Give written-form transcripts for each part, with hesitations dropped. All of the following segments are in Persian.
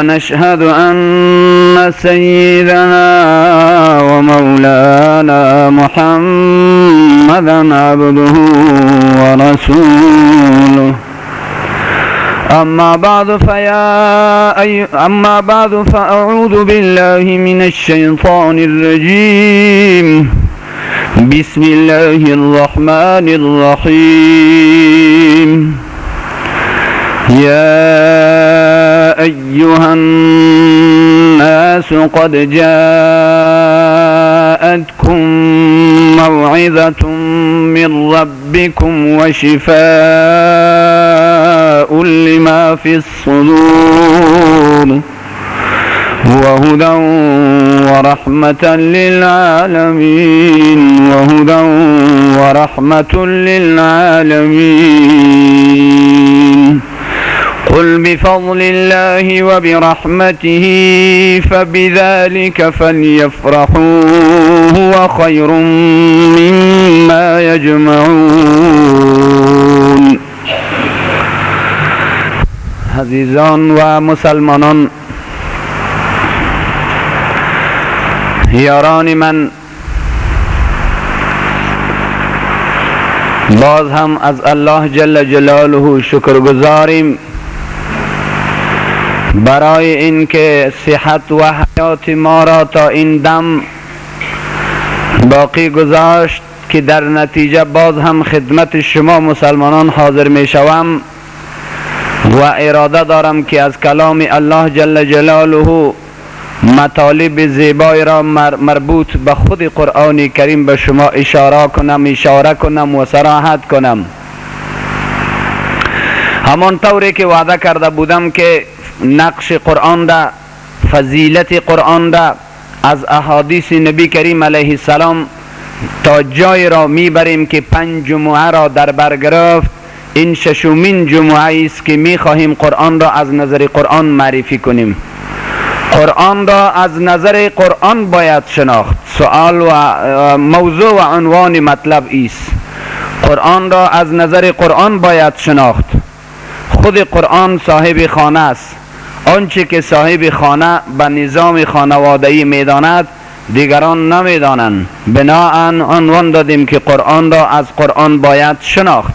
ونشهد أن سيدنا ومولانا محمدا عبده ورسوله. أما بعد فأعوذ بالله من الشيطان الرجيم. بسم الله الرحمن الرحيم. يا أيها الناس قد جاءتكم موعظة من ربكم وشفاء لما في الصدور وهدى ورحمة للعالمين قل بفضل الله وبرحمته فبذلك فليفرحوا هو خير مما يجمعون. عزیزان و مسلمانان، یاران من، باز هم از الله جل جلاله شکر گزاریم برای اینکه صحت و حیات ما را تا این دم باقی گذاشت که در نتیجه باز هم خدمت شما مسلمانان حاضر می شوم و اراده دارم که از کلام الله جل جلاله مطالب زیبای را مربوط به خود قرآن کریم به شما اشاره کنم و صراحت کنم. همان طوری که وعده کرده بودم که نقش قرآن ده، فضیلت قرآن ده از احادیث نبی کریم علیه السلام تا جای را میبریم که 5 جمعه را در بر گرفت. این 6مین جمعه است که میخواهیم قرآن را از نظر قرآن معرفی کنیم. قرآن را از نظر قرآن باید شناخت. سوال و موضوع و عنوان مطلب است. قرآن را از نظر قرآن باید شناخت. خود قرآن صاحب خانه است. آنچه که صاحب خانه به نظام خانوادگی میداند دیگران نمیدانند. بناهن عنوان دادیم که قرآن را از قرآن باید شناخت.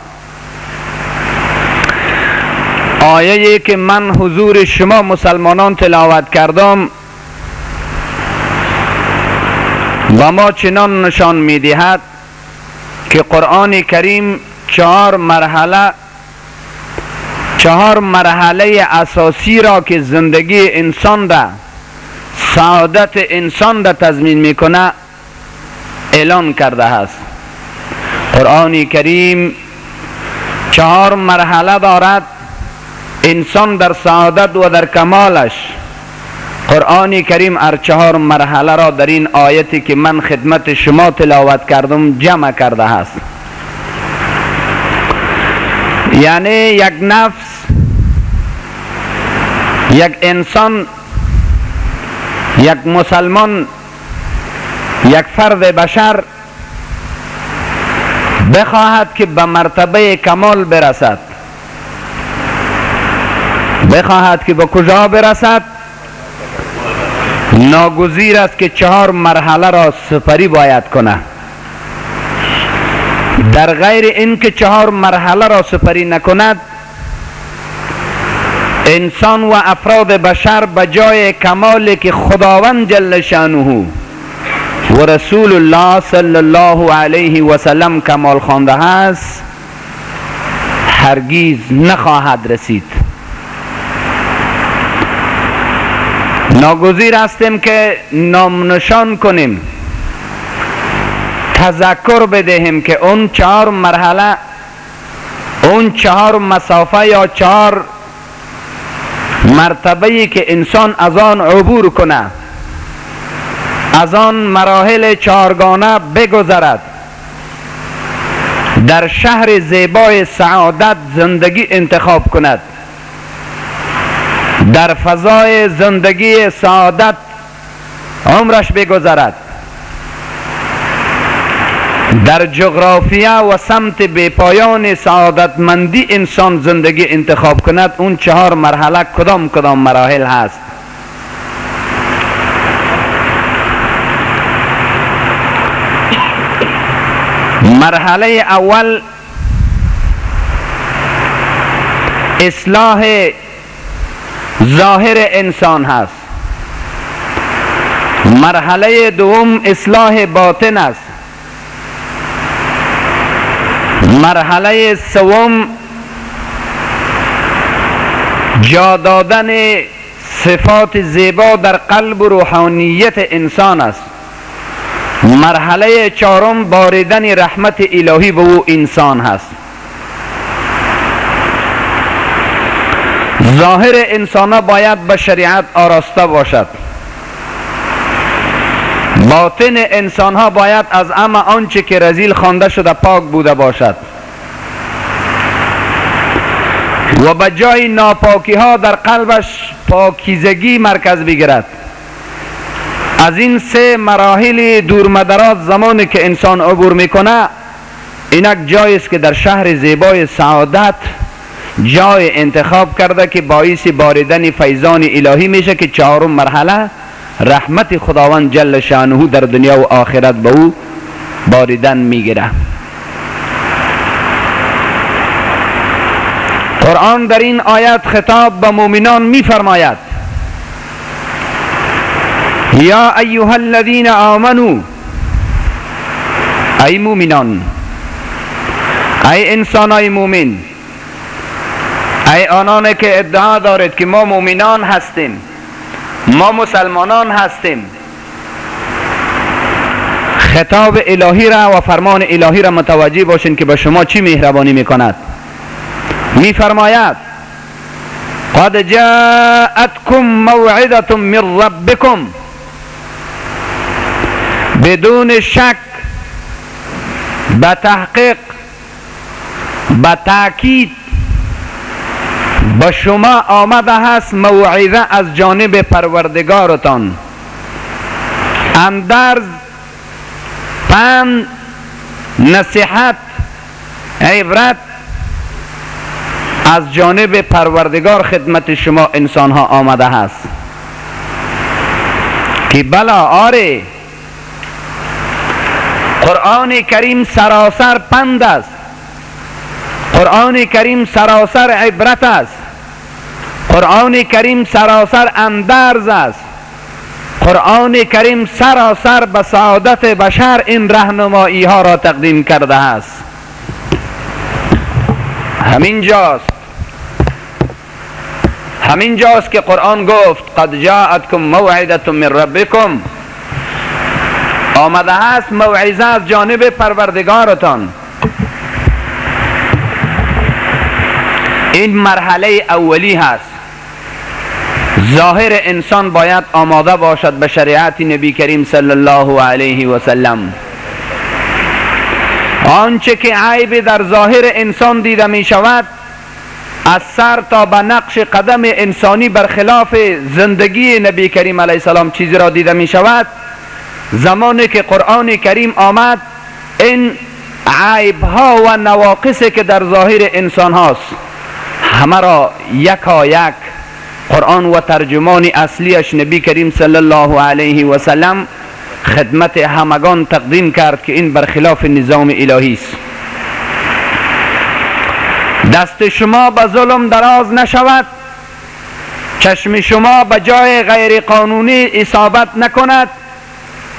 آیه‌ای که من حضور شما مسلمانان تلاوت کردم و ما چنان نشان می‌دهد که قرآن کریم 4 مرحله اساسی را که زندگی انسان را، سعادت انسان را تضمین میکنه اعلان کرده است. قرآن کریم 4 مرحله دارد. انسان در سعادت و در کمالش قرآن کریم 4 مرحله را در این آیتی که من خدمت شما تلاوت کردم جمع کرده است. یعنی یک نفس، یک انسان، یک مسلمان، یک فرد بشر بخواهد که به مرتبه کمال برسد، بخواهد که به کجا برسد، ناگزیر است که 4 مرحله را سپری باید کنه. در غیر این که 4 مرحله را سپری نکند، انسان و افراد بشر به جای کمالی که خداوند جل شانه و رسول الله صلی الله علیه و سلم کمال خوانده است هرگیز نخواهد رسید. ناگزیر هستیم که نام نشان کنیم، تذکر بدهیم که اون 4 مرحله، اون 4 مسافه یا 4 مرتبه‌ای که انسان از آن عبور کنه، از آن مراحل 4گانه بگذرد، در شهر زیبای سعادت زندگی انتخاب کند، در فضای زندگی سعادت عمرش بگذرد، در جغرافیا و سمت بیپایان سعادتمندی انسان زندگی انتخاب کند. اون 4 مرحله کدام مراحل هست؟ مرحله اول اصلاح ظاهر انسان هست. مرحله دوم اصلاح باطن است. مرحله سوم جا دادن صفات زیبا در قلب و روحانیت انسان است. مرحله چهارم باریدن رحمت الهی به او انسان هست. ظاهر انسان باید به شریعت آراسته باشد. باطن انسان ها باید از همه آنچه که رذیل خوانده شده پاک بوده باشد و به جای ناپاکی ها در قلبش پاکیزگی مرکز بگیرد. از این سه مراحل دورمدراز زمانی که انسان عبور میکنه، اینک جایی است که در شهر زیبای سعادت جای انتخاب کرده که باعث باریدن فیضان الهی میشه که چهارم مرحله رحمت خداوند جل شانه در دنیا و آخرت به او باریدن میگیره. قرآن در این آیت خطاب به مؤمنان میفرماید: یا ایها الذین آمنو، ای مؤمنان، ای انسانای مؤمن، ای آنانی که ادعا دارید که ما مؤمنان هستیم، ما مسلمانان هستیم، خطاب الهی را و فرمان الهی را متوجه باشین که به شما چی مهربانی میکند. میفرماید: قد جاءتكم موعظة من ربكم، بدون شک، به تحقیق، به تأکید به شما آمده هست موعظه از جانب پروردگارتان، اندرز، پند، نصیحت، عبرت از جانب پروردگار خدمت شما انسان ها آمده هست که بلا آره قرآن کریم سراسر پند است، قرآن کریم سراسر عبرت است، قرآن کریم سراسر اندرز است، قرآن کریم سراسر به سعادت بشر این راهنمایی ها را تقدیم کرده است. همین جاست که قرآن گفت قد جاءتكم موعظة من ربكم، آمده است موعظه از جانب پروردگارتان. این مرحله اولی هست. ظاهر انسان باید آماده باشد به شریعت نبی کریم صلی الله علیه و سلم. آنچه که عیب در ظاهر انسان دیده می شود، از سر تا به نقش قدم انسانی برخلاف زندگی نبی کریم علیه السلام چیزی را دیده می شود، زمانی که قرآن کریم آمد این عیب ها و نواقصی که در ظاهر انسان هاست همه را یکا یک قرآن و ترجمان اصلیش نبی کریم صلی الله علیه و سلم خدمت همگان تقدیم کرد که این برخلاف نظام الهی است. دست شما به ظلم دراز نشود، چشم شما به جای غیر قانونی اصابت نکند،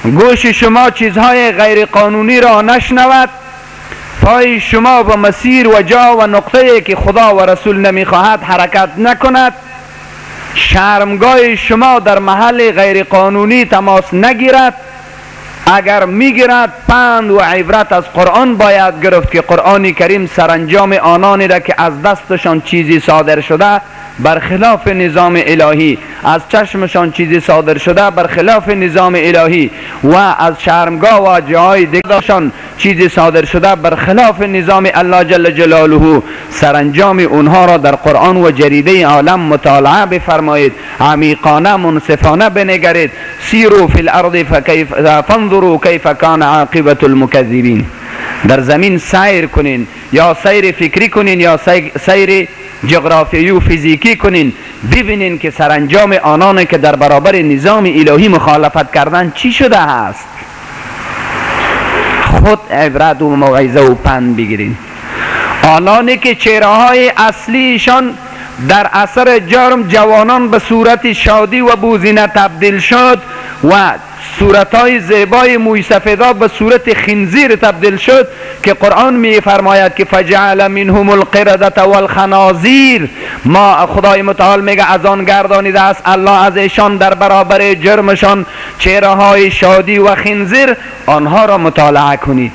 گوش شما چیزهای غیر قانونی را نشنود، پای شما به مسیر و جا و نقطه‌ای که خدا و رسول نمیخواهد حرکت نکند، شرمگاه شما در محل غیر قانونی تماس نگیرد. اگر میگیرد پند و عبرت از قرآن باید گرفت که قرآن کریم سرانجام آنانی را که از دستشان چیزی صادر شده برخلاف نظام الهی، از چشمشان چیزی صادر شده برخلاف نظام الهی و از شرمگاه و جای دیگرشان چیزی صادر شده برخلاف نظام الله جل جلاله، سرانجام اونها را در قرآن و جریده عالم مطالعه بفرمایید، عمیقانه منصفانه بنگرید. سیروا فی الارض فانظروا کیف کان عاقبت المکذبین. در زمین سیر کنین، یا سیر فکری کنین یا سیر جغرافیایی و فیزیکی کنین، ببینین که سرانجام آنان که در برابر نظام الهی مخالفت کردن چی شده است. خود عبرت و موعظه و پند بگیرین. آنانی که چهره های اصلیشان در اثر جرم جوانان به صورت شادی و بوزینه تبدیل شد و صورتهای زیبای موی سفیدا به صورت خنزیر تبدیل شد، که قرآن می فرماید که فجعل منهم القردة والخنازیر، ما خدای متعال میگه از آن گردانیده است الله از ایشان در برابر جرمشان چهره های شادی و خنزیر، آنها را مطالعه کنید.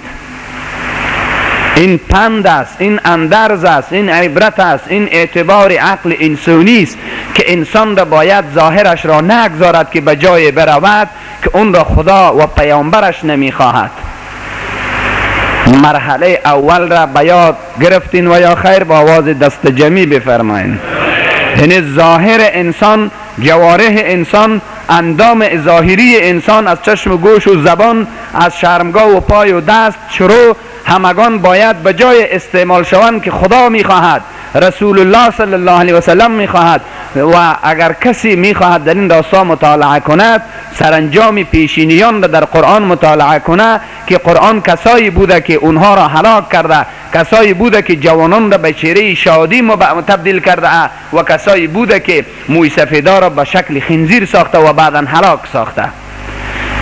این پند است، این اندرز است، این عبرت است، این اعتبار عقل انسانی است که انسان را باید ظاهرش را نگذارد که به جای برود که اون را خدا و پیامبرش نمیخواهد. مرحله اول را به یاد گرفتین و یا خیر با آواز دست جمعی بفرمایید. یعنی ظاهر انسان، جوارح انسان، اندام ظاهری انسان از چشم و گوش و زبان، از شرمگاه و پای و دست، شروع همگان باید به جای استعمال شوند که خدا میخواهد، رسول الله صلی الله علیه و سلم میخواهد، و اگر کسی میخواهد در این راستا مطالعه کند سرانجام پیشینیان را در قرآن مطالعه کنه که قرآن کسایی بوده که اونها را هلاک کرده، کسایی بوده که جوانان را به چهره شادی تبدیل کرده و کسایی بوده که موی سفیدا را به شکل خنزیر ساخته و بعدا هلاک ساخته.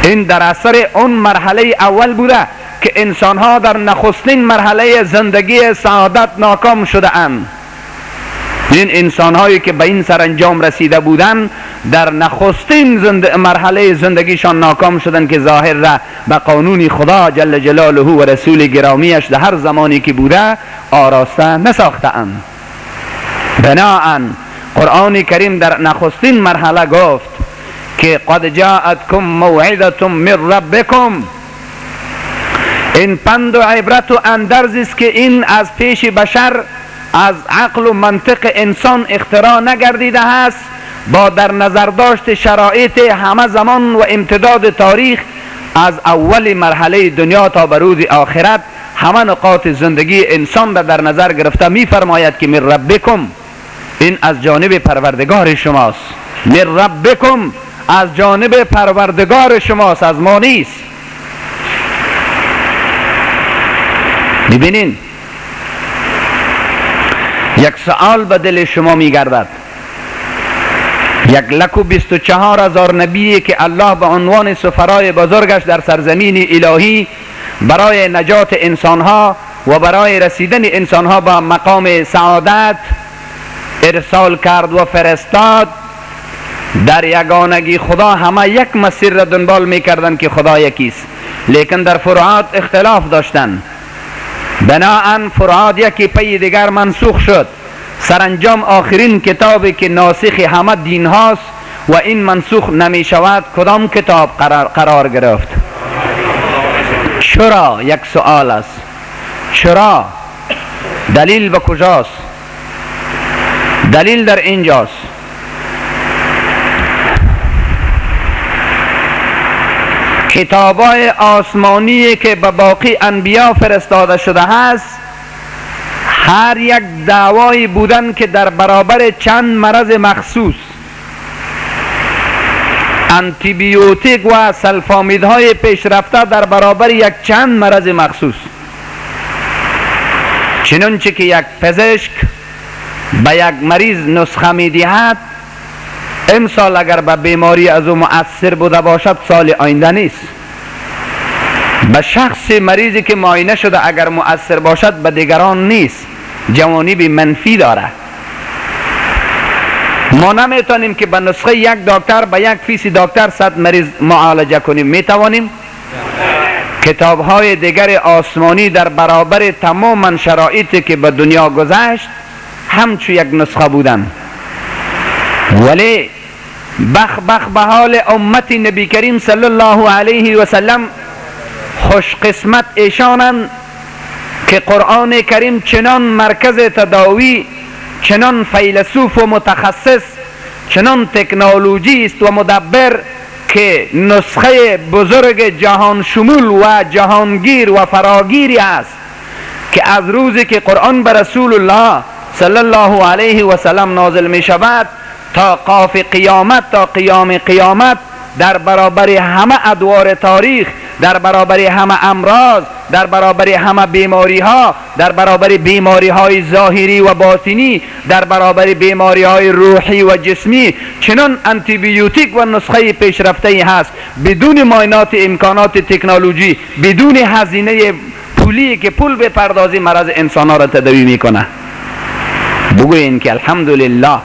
این در اثر اون مرحله اول بوده که انسان ها در نخستین مرحله زندگی سعادت ناکام شده اند. این انسان هایی که به این سرانجام رسیده بودند در نخستین مرحله زندگیشان ناکام شدند که ظاهر را به قانون خدا جل جلاله و رسول گرامیش در هر زمانی که بوده آراسته نساخته اند. بناهن قرآن کریم در نخستین مرحله گفت که قد جاءتکم موعظة من ربکم. این پند و عبرت و اندرزی است که این از پیش بشر از عقل و منطق انسان اختراع نگردیده است، با در نظر داشت شرایط همه زمان و امتداد تاریخ از اول مرحله دنیا تا به روز آخرت همه نقاط زندگی انسان را در نظر گرفته می فرماید که من ربکم، این از جانب پروردگار شماست. من ربکم، از جانب پروردگار شماست، از ما نیست. ببینین یک سوال به دل شما می گردد. 1,24,000 نبی که الله به عنوان سفرای بزرگش در سرزمین الهی برای نجات انسانها و برای رسیدن انسانها به مقام سعادت ارسال کرد و فرستاد، در یگانگی خدا همه یک مسیر را دنبال می کردن که خدا یکیست، لیکن در فروعات اختلاف داشتند. بناهن فروعات یکی پی دیگر منسوخ شد. سرانجام آخرین کتابی که ناسخ همه دین هاست و این منسوخ نمی شود کدام کتاب قرار گرفت؟ چرا؟ یک سوال است. چرا؟ دلیل به کجاست؟ دلیل در اینجاست. کتابای آسمانی که به باقی انبیا فرستاده شده است هر یک دعوایی بودن که در برابر چند مرض مخصوص، انتیبیوتیک و سلفامیدهای پیشرفته در برابر یک چند مرض مخصوص، چنانچه که یک پزشک به یک مریض نسخه می دهد، امسال اگر به بیماری از او مؤثر بوده باشد سال آینده نیست. به شخص مریضی که معاینه شده اگر مؤثر باشد به دیگران نیست، جوانب منفی داره. ما نمیتونیم که به نسخه یک دکتر به یک فیس دکتر 100 مریض معالجه کنیم. میتوانیم؟ کتاب های دیگر آسمانی در برابر تمام شرایطی که به دنیا گذشت همچو یک نسخه بودن، ولی بخ به حال امت نبی کریم صلی الله علیه و سلم، خوش قسمت ایشانند که قرآن کریم چنان مرکز تداوی، چنان فیلسوف و متخصص، چنان تکنولوژی است و مدبر که نسخه بزرگ جهان شمول و جهانگیر و فراگیری است که از روزی که قرآن به رسول الله صلی الله علیه و سلم نازل می شود تا قاف قیامت، تا قیام قیامت، در برابر همه ادوار تاریخ در برابر همه امراض، در برابر همه بیماری ها، در برابر بیماری های ظاهری و باطنی، در برابر بیماری های روحی و جسمی چنان آنتی بیوتیک و نسخه پیشرفته هست بدون معاینات امکانات تکنولوژی، بدون هزینه پولی که پول بپردازی مرض انسان ها را تداوی میکنه. بگوین که الحمدلله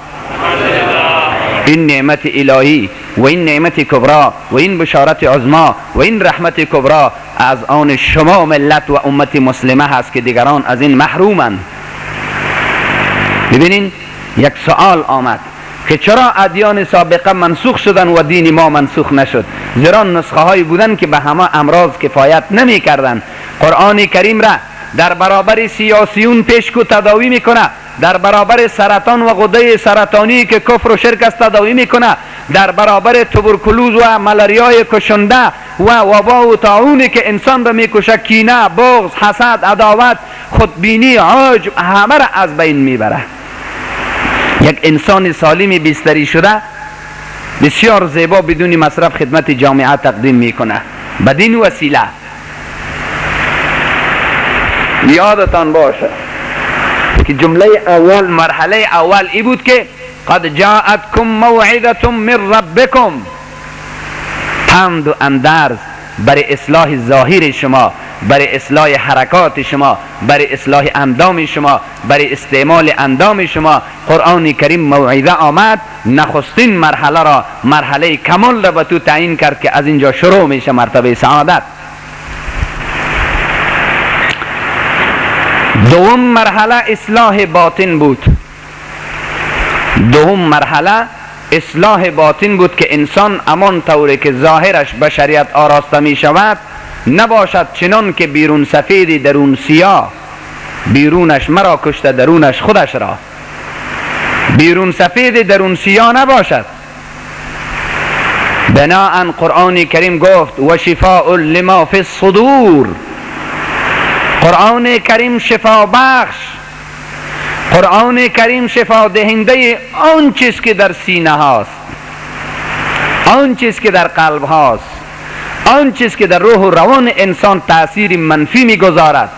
این نعمت الهی و این نعمت کبرا و این بشارت عظما و این رحمت کبرا از آن شما ملت و امت مسلمه هست که دیگران از این محرومند. ببینین یک سوال آمد که چرا ادیان سابقه منسوخ شدن و دین ما منسوخ نشد؟ زیرا نسخه هایی بودن که به همه امراض کفایت نمی کردن. قرآن کریم را در برابر سیاسیون پیشکو تداوی میکنه، در برابر سرطان و غده سرطانی که کفر و شرک است تداوی میکنه، در برابر توبرکلوز و ملاریای کشنده و وبا و طاعونی که انسان را میکشه، کینه، بغض، حسد، عداوت، خودبینی، عجب، همه را از بین میبره. یک انسان سالم بستری شده بسیار زیبا بدون مصرف خدمت جامعه تقدیم میکنه. بدین وسیله یادتان باشه که جمله اول، مرحله اول ای بود که قد جاءتکم موعظة من ربکم، پند و اندرز برای اصلاح ظاهر شما، برای اصلاح حرکات شما، برای اصلاح اندام شما، برای استعمال اندام شما. قرآن کریم موعظه آمد، نخستین مرحله را، مرحله کمال را به تو تعیین کرد که از اینجا شروع میشه مرتبه سعادت. دوم مرحله اصلاح باطن بود. دوم مرحله اصلاح باطن بود که انسان امان طوری که ظاهرش به شریعت آراسته می شود نباشد چنان که بیرون سفید درون سیاه، بیرونش مرا کشته درونش خودش را. بیرون سفید درون سیاه نباشد. بناهن قرآن کریم گفت و شفاء لما فی الصدور. قرآن کریم شفا بخش، قرآن کریم شفا دهنده آن چیز که در سینه هاست، آن چیز که در قلب هاست، آن چیز که در روح و روان انسان تأثیر منفی میگذارد،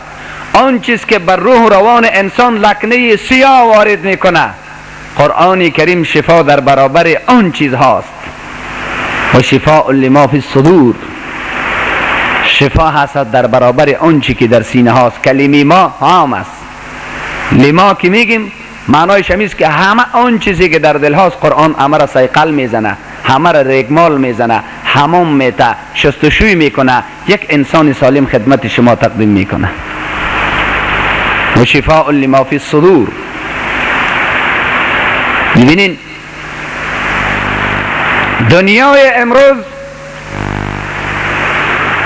آن چیز که بر روح و روان انسان لکنه سیاه وارد میکنه. قرآن کریم شفا در برابر آن چیز هاست. و شفاء لما فی الصدور، شفا هست در برابر آن چی که در سینه هاست. کلمه ما عام است. لما که میگیم معنایش همیست که همه آن چیزی که در دل هاست قرآن همه را سیقل میزنه، همه را رگمال میزنه، حمام میته، شستشوی میکنه، یک انسان سالم خدمت شما تقدیم میکنه. و شفاء لما فی الصدور. ببینین دنیای امروز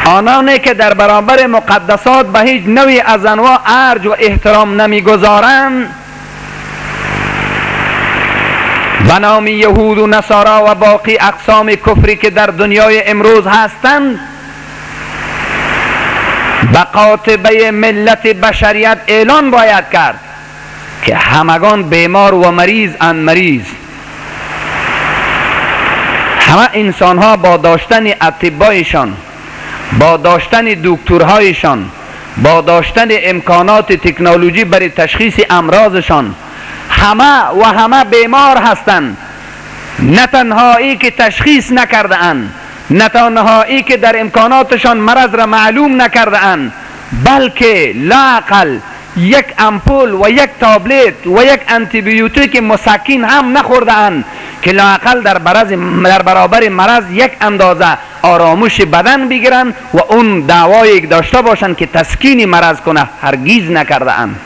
آنانی که در برابر مقدسات به هیچ نوعی از انواع ارج و احترام نمیگذارند به نام یهود و نصارا و باقی اقسام کفری که در دنیای امروز هستند، به قاطبه ملت بشریت اعلان باید کرد که همگان بیمار و مریض اند. مریض همه انسان ها با داشتن اطبایشان، با داشتن دکترهایشان، با داشتن امکانات تکنولوژی برای تشخیص امراضشان، همه بیمار هستند. نه تنهایی که تشخیص نکرده اند، نه تنهایی که در امکاناتشان مرض را معلوم نکرده اند، بلکه لااقل یک امپول و یک تابلت و یک آنتی بیوتیک مسکن هم نخورده اند که لااقل در برابر مرض یک اندازه آرامش بدن بگیرن و اون دعوایی داشته باشن که تسکین مرض کنه. هرگیز نکرده اند.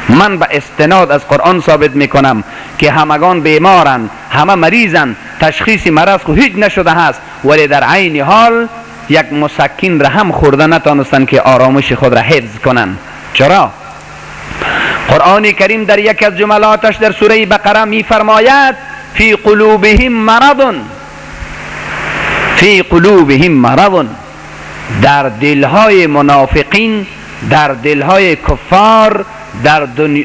من به استناد از قرآن ثابت میکنم که همگان بیمارن، همه مریضن، تشخیص مرض خو هیچ نشده هست، ولی در عین حال یک مسکن را هم خورده نتانستن که آرامش خود را حفظ کنن. چرا؟ قرآن کریم در یک از جملاتش در سوره بقره میفرماید فی قلوبهم مرض، فی قلوبهم مرض، در دلهای منافقین، در دلهای کفار،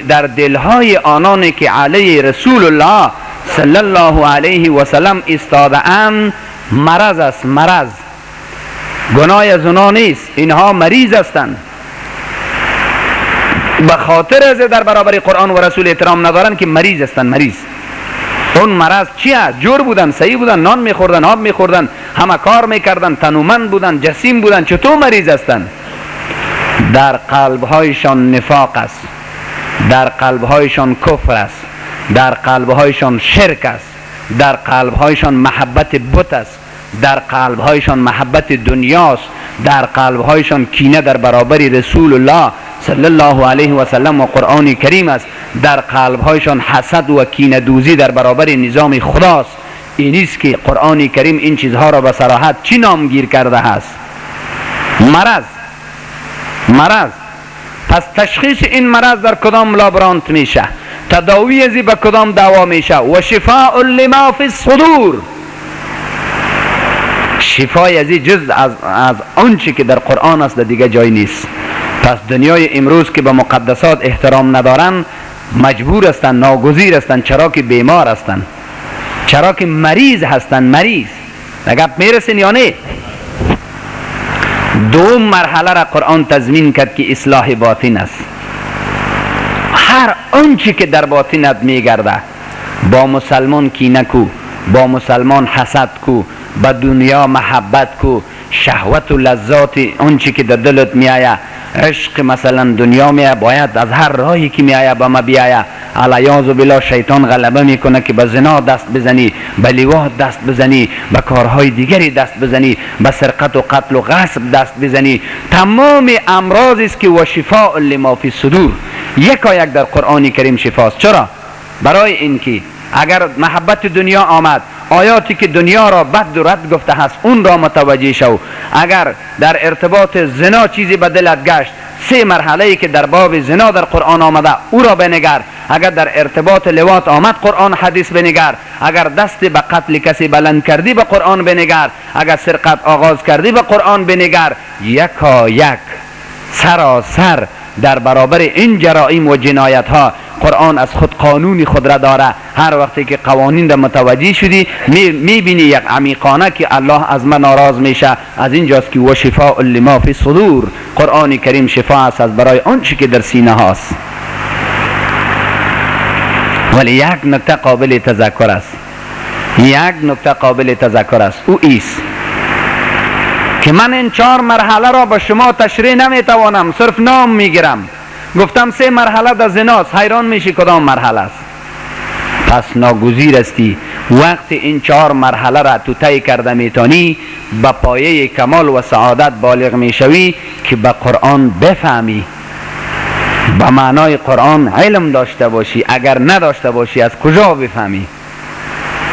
در دلهای آنانی که علیه رسول الله صلی الله علیه و سلم ایستاده اند مرض است. مرض گناه زنا نیست، اینها مریض هستند. به خاطر از در برابر قرآن و رسول احترام ندارن که مریض هستند. مریض اون مرض چی است؟ جور بودن، صحیح بودن، نان میخوردن، آب میخوردن، همه کار میکردن، تنومند بودن، جسیم بودن، چطور مریض هستند؟ در قلبهایشان نفاق است، در قلبهایشان کفر است، در قلبهایشان شرک است، در قلبهایشان محبت بت است، در قلبهایشان محبت دنیاست، در قلبهایشان کینه در برابر رسول الله صلی الله علیه و سلم و قرآن کریم است، در قلبهایشان حسد و کینه دوزی در برابر نظام خداست. این است که قرآن کریم این چیزها را به صراحت چی نامگیر کرده است؟ مرض. پس تشخیص این مرض در کدام لابرانت میشه؟ تداوی ازی به کدام دوا میشه؟ و شفاء لما فی الصدور، شفای ازی جز از آنچه که در قرآن است دیگه جای نیست. پس دنیای امروز که به مقدسات احترام ندارن مجبور هستن، ناگزیر هستن، چرا که بیمار هستن، چرا که مریض هستن. مریض نگپ میرسین یا نه؟ دوم مرحله را قرآن تضمین کرد که اصلاح باطن است. هر آنچه که در باطنت میگرده، با مسلمان کینه کو، با مسلمان حسد کو، با دنیا محبت کو، شهوت و لذات آنچه که در دلت میآید، عشق مثلا دنیا میآید، باید از هر راهی که میآید به ما بیاید. علیاذ بالله شیطان غلبه میکنه که به زنا دست بزنی، به لیوات دست بزنی، به کارهای دیگری دست بزنی، به سرقت و قتل و غصب دست بزنی. تمام امراض است که و شفاء لما فی الصدور، یک در قرآن کریم شفاست. چرا؟ برای اینکه اگر محبت دنیا آمد، آیاتی که دنیا را بد و رد گفته هست اون را متوجه شو. اگر در ارتباط زنا چیزی به دلت گشت، 3 مرحله که در باب زنا در قرآن آمده او را بنگر. اگر در ارتباط لواط آمد قرآن حدیث بنگر. اگر دست به قتل کسی بلند کردی به قرآن بنگر. اگر سرقت آغاز کردی به قرآن بنگر. یکا یک سراسر در برابر این جرائم و جنایت ها قرآن از خود قانونی خود را داره. هر وقتی که قوانین را متوجه شدی میبینی یک عمیقانه که الله از من ناراض میشه. از اینجاست که و شفاء لما فی الصدور، قرآن کریم شفا است از برای آنچه که در سینه هاست. ولی یک نکته قابل تذکر است، یک نکته قابل تذکر است، او ایست که من این 4 مرحله را به شما تشریح نمیتوانم، صرف نام میگیرم. گفتم 3 مرحله در زناست، حیران میشی کدام مرحله است. پس ناگزیر استی وقتی این 4 مرحله را تو طی کرده میتونی به پایه کمال و سعادت بالغ میشوی که به قرآن بفهمی، به معنای قرآن علم داشته باشی. اگر نداشته باشی از کجا بفهمی؟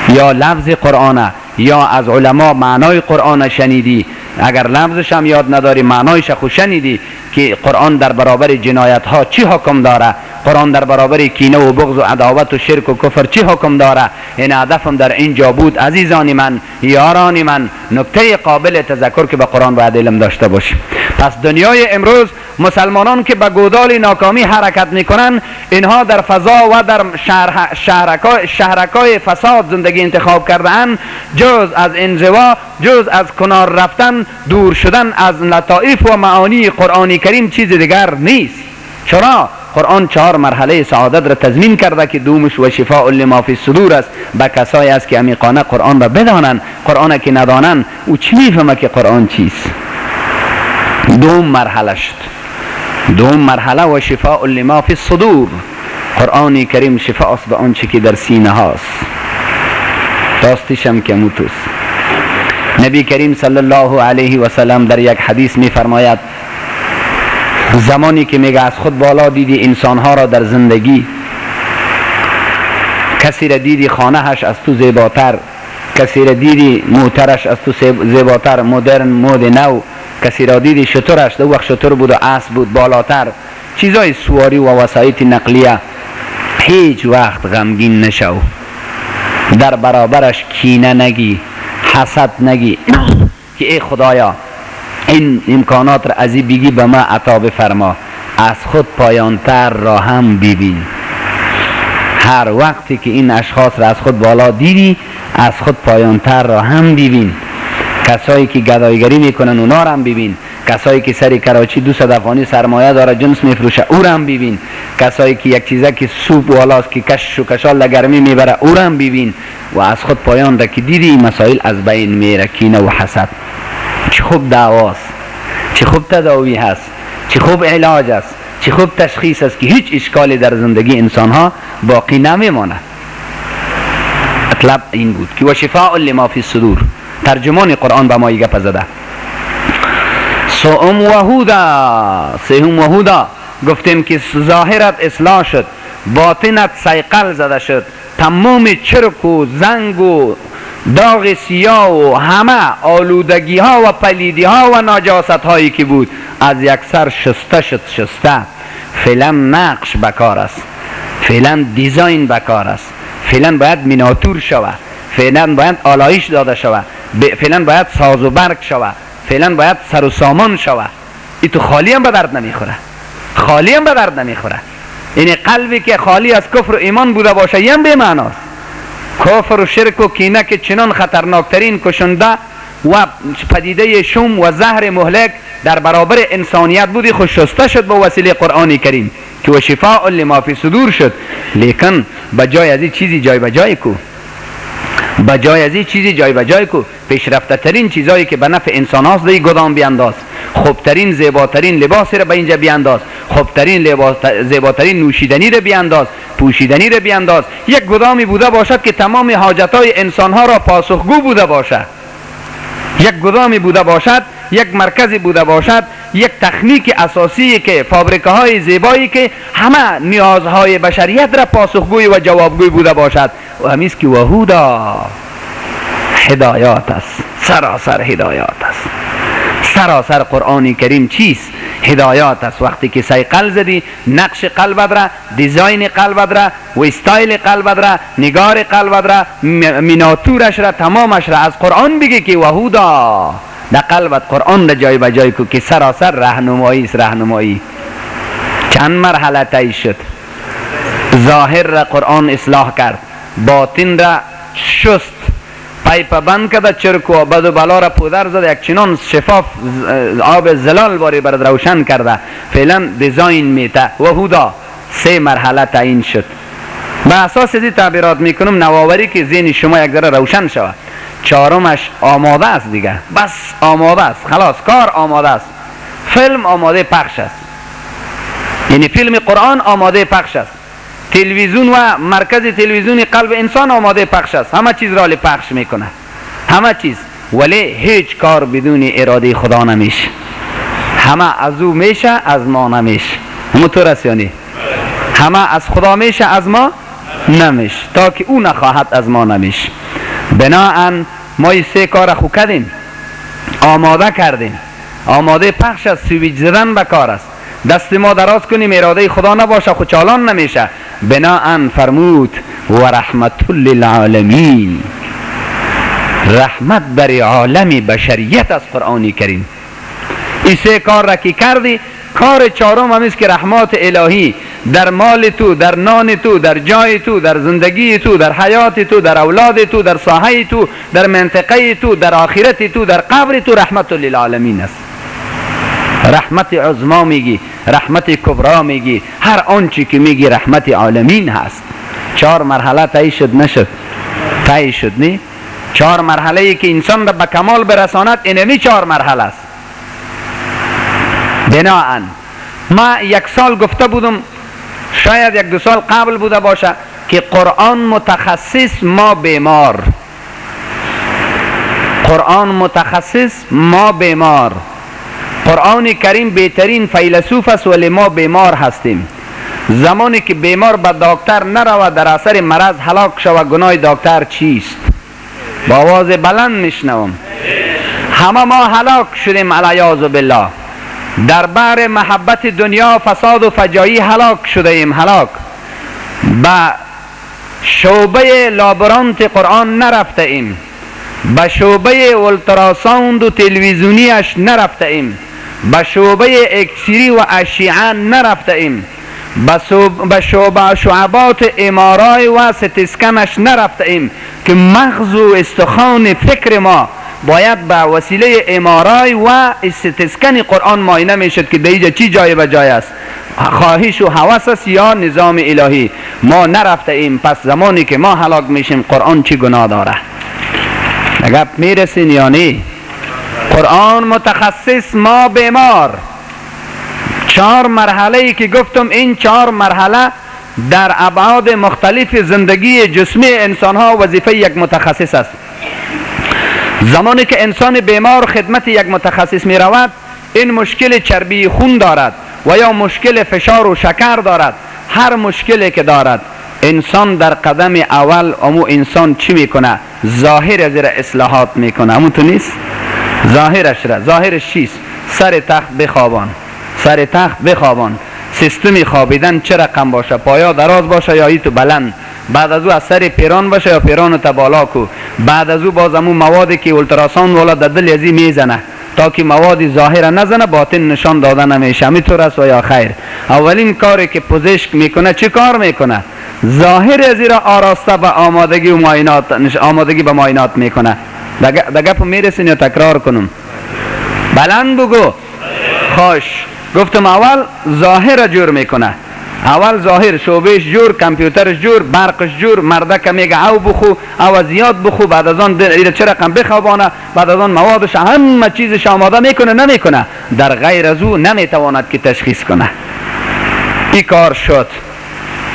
یا لفظ قرآن یا از علما معنای قرآن شنیدی، اگر لفظش هم یاد نداری معنایش خود شنیدی که قرآن در برابر جنایت ها چی حکم داره، قرآن در برابر کینه و بغض و عداوت و شرک و کفر چی حکم داره. این هدفم در اینجا بود عزیزان من، یاران من، نکته قابل تذکر که به قرآن باید علم داشته باشیم. پس دنیای امروز مسلمانان که به گودال ناکامی حرکت میکنن، اینها در فضا و در شهرکای فساد زندگی انتخاب کردن. جز از انزوا، جز از کنار رفتن، دور شدن از لطائف و معانی قرآن کریم چیز دیگر نیست. چرا؟ قرآن 4 مرحله سعادت را تضمین کرده که دومش و شفاء لما فی الصدور است. به کسایی است که عمیقانه قرآن را بدانند. قرآن که ندانند او چی میفهمه که قرآن چیست؟ دوم مرحله شد، دوم مرحله و شفاء لما فی الصدور. قرآن کریم شفا است به آنچه که در سینه هاست. راستیشم که موتوس. نبی کریم صلی الله علیه و سلم در یک حدیث میفرماید زمانی که میگه از خود بالا دیدی انسانها را در زندگی، کسی را دیدی خانهش از تو زیباتر، کسی را دیدی موترش از تو زیباتر، مدرن، مود نو، کسی را دیدی شترش، دو وقت شتر بود و اسب بود بالاتر، چیزای سواری و وسایل نقلیه. هیچ وقت غمگین نشو، در برابرش کینه نگی، حسد نگی که ای خدایا این امکانات را از این بگی به ما عطا بفرما. از خود پایانتر را هم ببین. هر وقتی که این اشخاص را از خود بالا دیدی، از خود پایانتر را هم ببین. کسایی که گدایگری میکنن اونا رو هم ببین، کسایی که سری کراچی 200 افغانی سرمایه داره جنس میفروشه او رو هم ببین، کسایی که یک چیزه که سوپ والاست که کش و کشال لگرمی میبره او رو هم ببین و از خود پایان ده که دیدی این مسائل از بین میره. کینه و حسد چه خوب دعواست، چه خوب تداوی هست، چه خوب علاج است، چه خوب تشخیص است که هیچ اشکالی در زندگی انسان ها باقی نمیمانه. مطلب این بود که و شفاء لما فی الصدور. ترجمان قرآن به ما گپ زده. سوم و هودا، سوم و هودا گفتیم که ظاهرت اصلاح شد، باطنت صیقل زده شد، تمام چرک و زنگ و داغ سیاه و همه آلودگی ها و پلیدی ها و نجاست هایی که بود از یک سر شسته شد. شسته فعلا نقش بکار است، فعلا دیزاین بکار است، فعلا باید میناتور شود، فعلا باید آلایش داده شود، فعلا باید ساز و برگ شود، فعلا باید سر و سامان شود. این تو خالی هم به درد نمیخوره، خالی هم به درد نمیخوره. این قلبی که خالی از کفر و ایمان بوده باشه یم به معناست. کفر و شرک و کینه که چنان خطرناکترین کشنده و پدیده شوم و زهر مهلک در برابر انسانیت بودی، خود شسته شد با وسیله قرآن کریم که و شفاء لما فی صدور شد. لیکن بجای از این چیزی جای بجای کو، بجای از این چیزی جای بجای کو، پیشرفته ترین چیزایی که به نفع انسان هاست دی گدام بیانداز، خوبترین زیباترین لباسی را به اینجا بیانداز، خوبترین زیباترین نوشیدنی را بیانداز، پوشیدنی را بیانداز. یک گدامی بوده باشد که تمام حاجتهای انسان ها را پاسخگو بوده باشد، یک گدامی بوده باشد، یک مرکزی بوده باشد، یک تکنیک اساسی که فابریکه های زیبایی که همه نیازهای بشریت را پاسخگوی و جوابگوی بوده باشد. و همیست که وهودا هدایات است، سراسر هدایات است. سراسر قرآن کریم چیست؟ هدایات است. وقتی که صیقل زدی نقش قلبت را، دیزاین قلبت را و استایل قلبت را، نگار قلبت را، میناتورش را، تمامش را از قرآن بگی که وهودا در قلبت قرآن را جای به جای کو که سراسر رهنمایی است. رهنمایی چند مرحله طی شد. ظاهر را قرآن اصلاح کرد، باطن را شست، پایپ بند کرده، چرک و بد و بلا را پودر زده، یک چنان شفاف آب زلال باری برد روشن کرده. فعلا دیزاین میته وهودا 3 مرحله تعیین شد. به اساس این تعبیرات میکنم نواوری که ذهن شما یک ذره روشن شود. 4مش آماده است دیگه، بس آماده است، خلاص کار آماده است. فیلم آماده پخش است، یعنی فیلم قرآن آماده پخش است. تلویزیون و مرکز تلویزیونی قلب انسان آماده پخش است، همه چیز را پخش میکنه، همه چیز. ولی هیچ کار بدون اراده خدا نمیشه. همه از او میشه، از ما نمیشه. همونطور است یعنی همه از خدا میشه، از ما نمیشه. تا که او نخواهد از ما نمیشه. بناهن ما این 3 کار خو کردیم، آماده کردیم، آماده پخش است. سویچ زدن به کار است. دست ما دراز کنیم اراده خدا نباشه خود چالان نمیشه. بناهن فرمود و رحمت للعالمین، رحمت بر عالم بشریت از قرآن کریم. این 3 کار را که کردی، کار 4م همیست که رحمات الهی در مال تو، در نان تو، در جای تو، در زندگی تو، در حیات تو، در اولاد تو، در ساحه تو، در منطقه تو، در آخرت تو، در قبر تو، رحمت للعالمین است. رحمت عظما میگی، رحمت کبرا میگی، هر آنچه که میگی رحمت عالمین هست. 4 مرحله طی شد نشد؟ طی شد نی؟ 4 مرحله ای که انسان را به کمال برساند اینمی 4 مرحله است. بناهن ما 1 سال گفته بودم، شاید 1-2 سال قبل بوده باشه که قرآن متخصص ما بیمار، قرآن متخصص ما بیمار. قرآن کریم بهترین فیلسوف است ولی ما بیمار هستیم. زمانی که بیمار به دکتر نرود در اثر مرض هلاک شود، گناه دکتر چیست؟ با آواز بلند میشنوم. همه ما هلاک شدیم علیاذ بالله. در بحر محبت دنیا فساد و فجایی هلاک شده ایم. هلاک به شعبه لابرانت قرآن نرفته ایم، به شعبه اولتراساوند و تلویزیونیش نرفته ایم، به شعبه اکسیری و اشعه نرفته ایم، به شعبات امارای و ستسکنش نرفته ایم که مغز و استخوان فکر ما باید به وسیله امارای و استسکن قرآن معاینه میشد که دیگه چی جای به جای است، خواهش و هوس است یا نظام الهی. ما نرفته ایم، پس زمانی که ما هلاک میشیم قرآن چی گناه داره؟ گپ میرسین یا نه؟ قرآن متخصص، ما بیمار. 4 مرحله ای که گفتم، این 4 مرحله در ابعاد مختلف زندگی جسمی انسان ها وظیفه یک متخصص است. زمانی که انسان بیمار خدمت یک متخصص می رود، این مشکل چربی خون دارد و یا مشکل فشار و شکر دارد، هر مشکلی که دارد انسان در قدم اول امو انسان چی میکنه؟ ظاهر از را اصلاحات میکنه. امو تو نیست؟ ظاهرش چیست؟ سر تخت بخوابان، سر تخت بخوابان. سیستم خوابیدن چه رقم باشه؟ پایا دراز باشه یا ایتو بلند. بعد از او از سر پیران باشه یا پیران تا بالا کو. بعد از او باز امو موادی که اولتراساوند والا در دل ازی میزنه تا که موادی ظاهر نزنه، باطن نشان داده نمیشه. میتور است و یا خیر. اولین کاری که پزشک میکنه چه کار میکنه؟ ظاهر از را آراسته به آمادگی و معاینات، آمادگی به معاینات میکنه. دگپ میرسین یا تکرار کنم؟ بلند بگو. خوش. گفتم اول ظاهر جور میکنه. اول ظاهر، شعبهش جور، کامپیوترش جور، برقش جور. مردک میگه او بخو او زیاد بخو، بعد از آن چه رقم بخوابانه، بعد از آن موادش همه چیزش آماده میکنه. نمیکنه، در غیر از او نمیتواند که تشخیص کنه. این کار شد،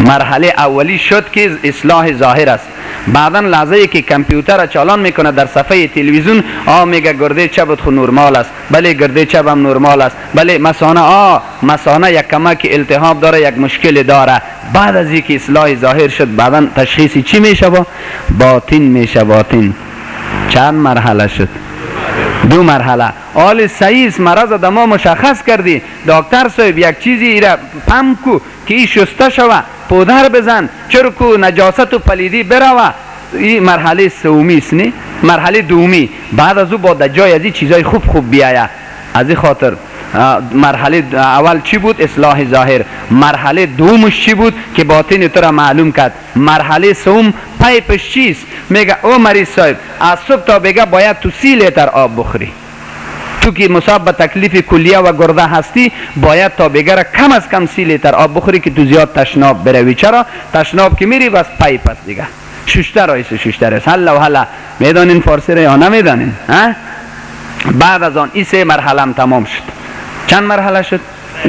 مرحله اولی شد که اصلاح ظاهر است. بعدا لحظه ای که کامپیوتر را چالان میکنه در صفحه تلویزیون، میگه گرده چپت خود نرمال است، بله گرده چپم نرمال است، بله مثانه مثانه یک کمک التهاب داره، یک مشکل داره. بعد از اینکه اصلاح ظاهر شد، بعدا تشخیصی چی میشه؟ باطن میشه. باطن چند مرحله شد؟ 2 مرحله. حال صحیح مرض دما مشخص کردی، دکتر صاحب یک چیزی ایره پم کو که ای شسته شوه، پودر بزن، چرکو نجاست و پلیدی بروه. این مرحله سومی است، نه؟ مرحله دومی. بعد از او با دجای از این چیزای خوب بیایه. از این خاطر مرحله اول چی بود؟ اصلاح ظاهر. مرحله دومش چی بود؟ که باطن تو را معلوم کرد. مرحله سوم پیپش چیست؟ میگه او مریض صاحب از صبح تا بگه باید تو 30 لیتر آب بخوری. تو که مصاب به تکلیف کلیه و گرده هستی، باید تا بگه کم از کم 30 لیتر آب بخوری که تو زیاد تشناب بروی. چرا؟ تشناب که میری بس پیپ است دیگه. ششتر است. هلا میدانین فارسی را یا نمیدانین؟ بعد از آن این 3 مرحله هم تمام شد. چند مرحله شد؟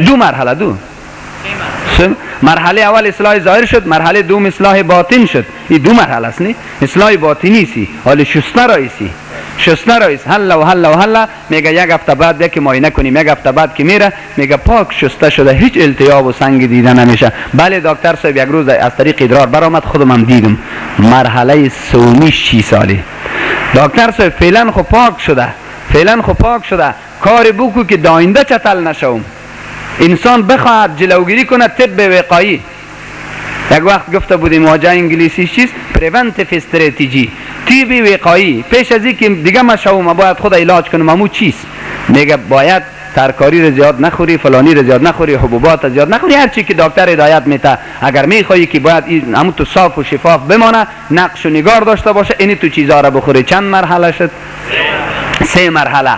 2 مرحله. 2 مرحله اول اصلاح ظاهر شد، مرحله دوم اصلاح باطن شد. این 2 مرحله است، نه؟ اصلاح باطنی سی، حال شسته رایسی. هلا میگه یک هفته بعد یکی معاینه کنیم. یک هفته بعد که میره میگه پاک شسته شده، هیچ التیاب و سنگ دیده نمیشه. بله دکتر صاحب یک روز از طریق ادرار برآمد، خودم هم دیدم. مرحله سومیش 6 ساله. دکتر صاحب فعلا خب پاک شده، کار بکو که داینده چتل نشوم. انسان بخواهد جلوگیری کنه، طب وقایی. یک وقت گفته بودیم واژه انگلیسی چیست؟ پریونتیو استراتژی، طب وقایی. پیش از اینکه دیگه ما شوم باید خود علاج کنم. امو چیست؟ میگه باید ترکاری رو زیاد نخوری، فلانی رو زیاد نخوری، حبوبات رو زیاد نخوری، هر چی که دکتر هدایت میده. اگر میخوایی که باید همو تو صاف و شفاف بمانه، نقش و نگار داشته باشه، اینی تو چیزا رو بخوری. چند مرحله شد؟ 3 مرحله.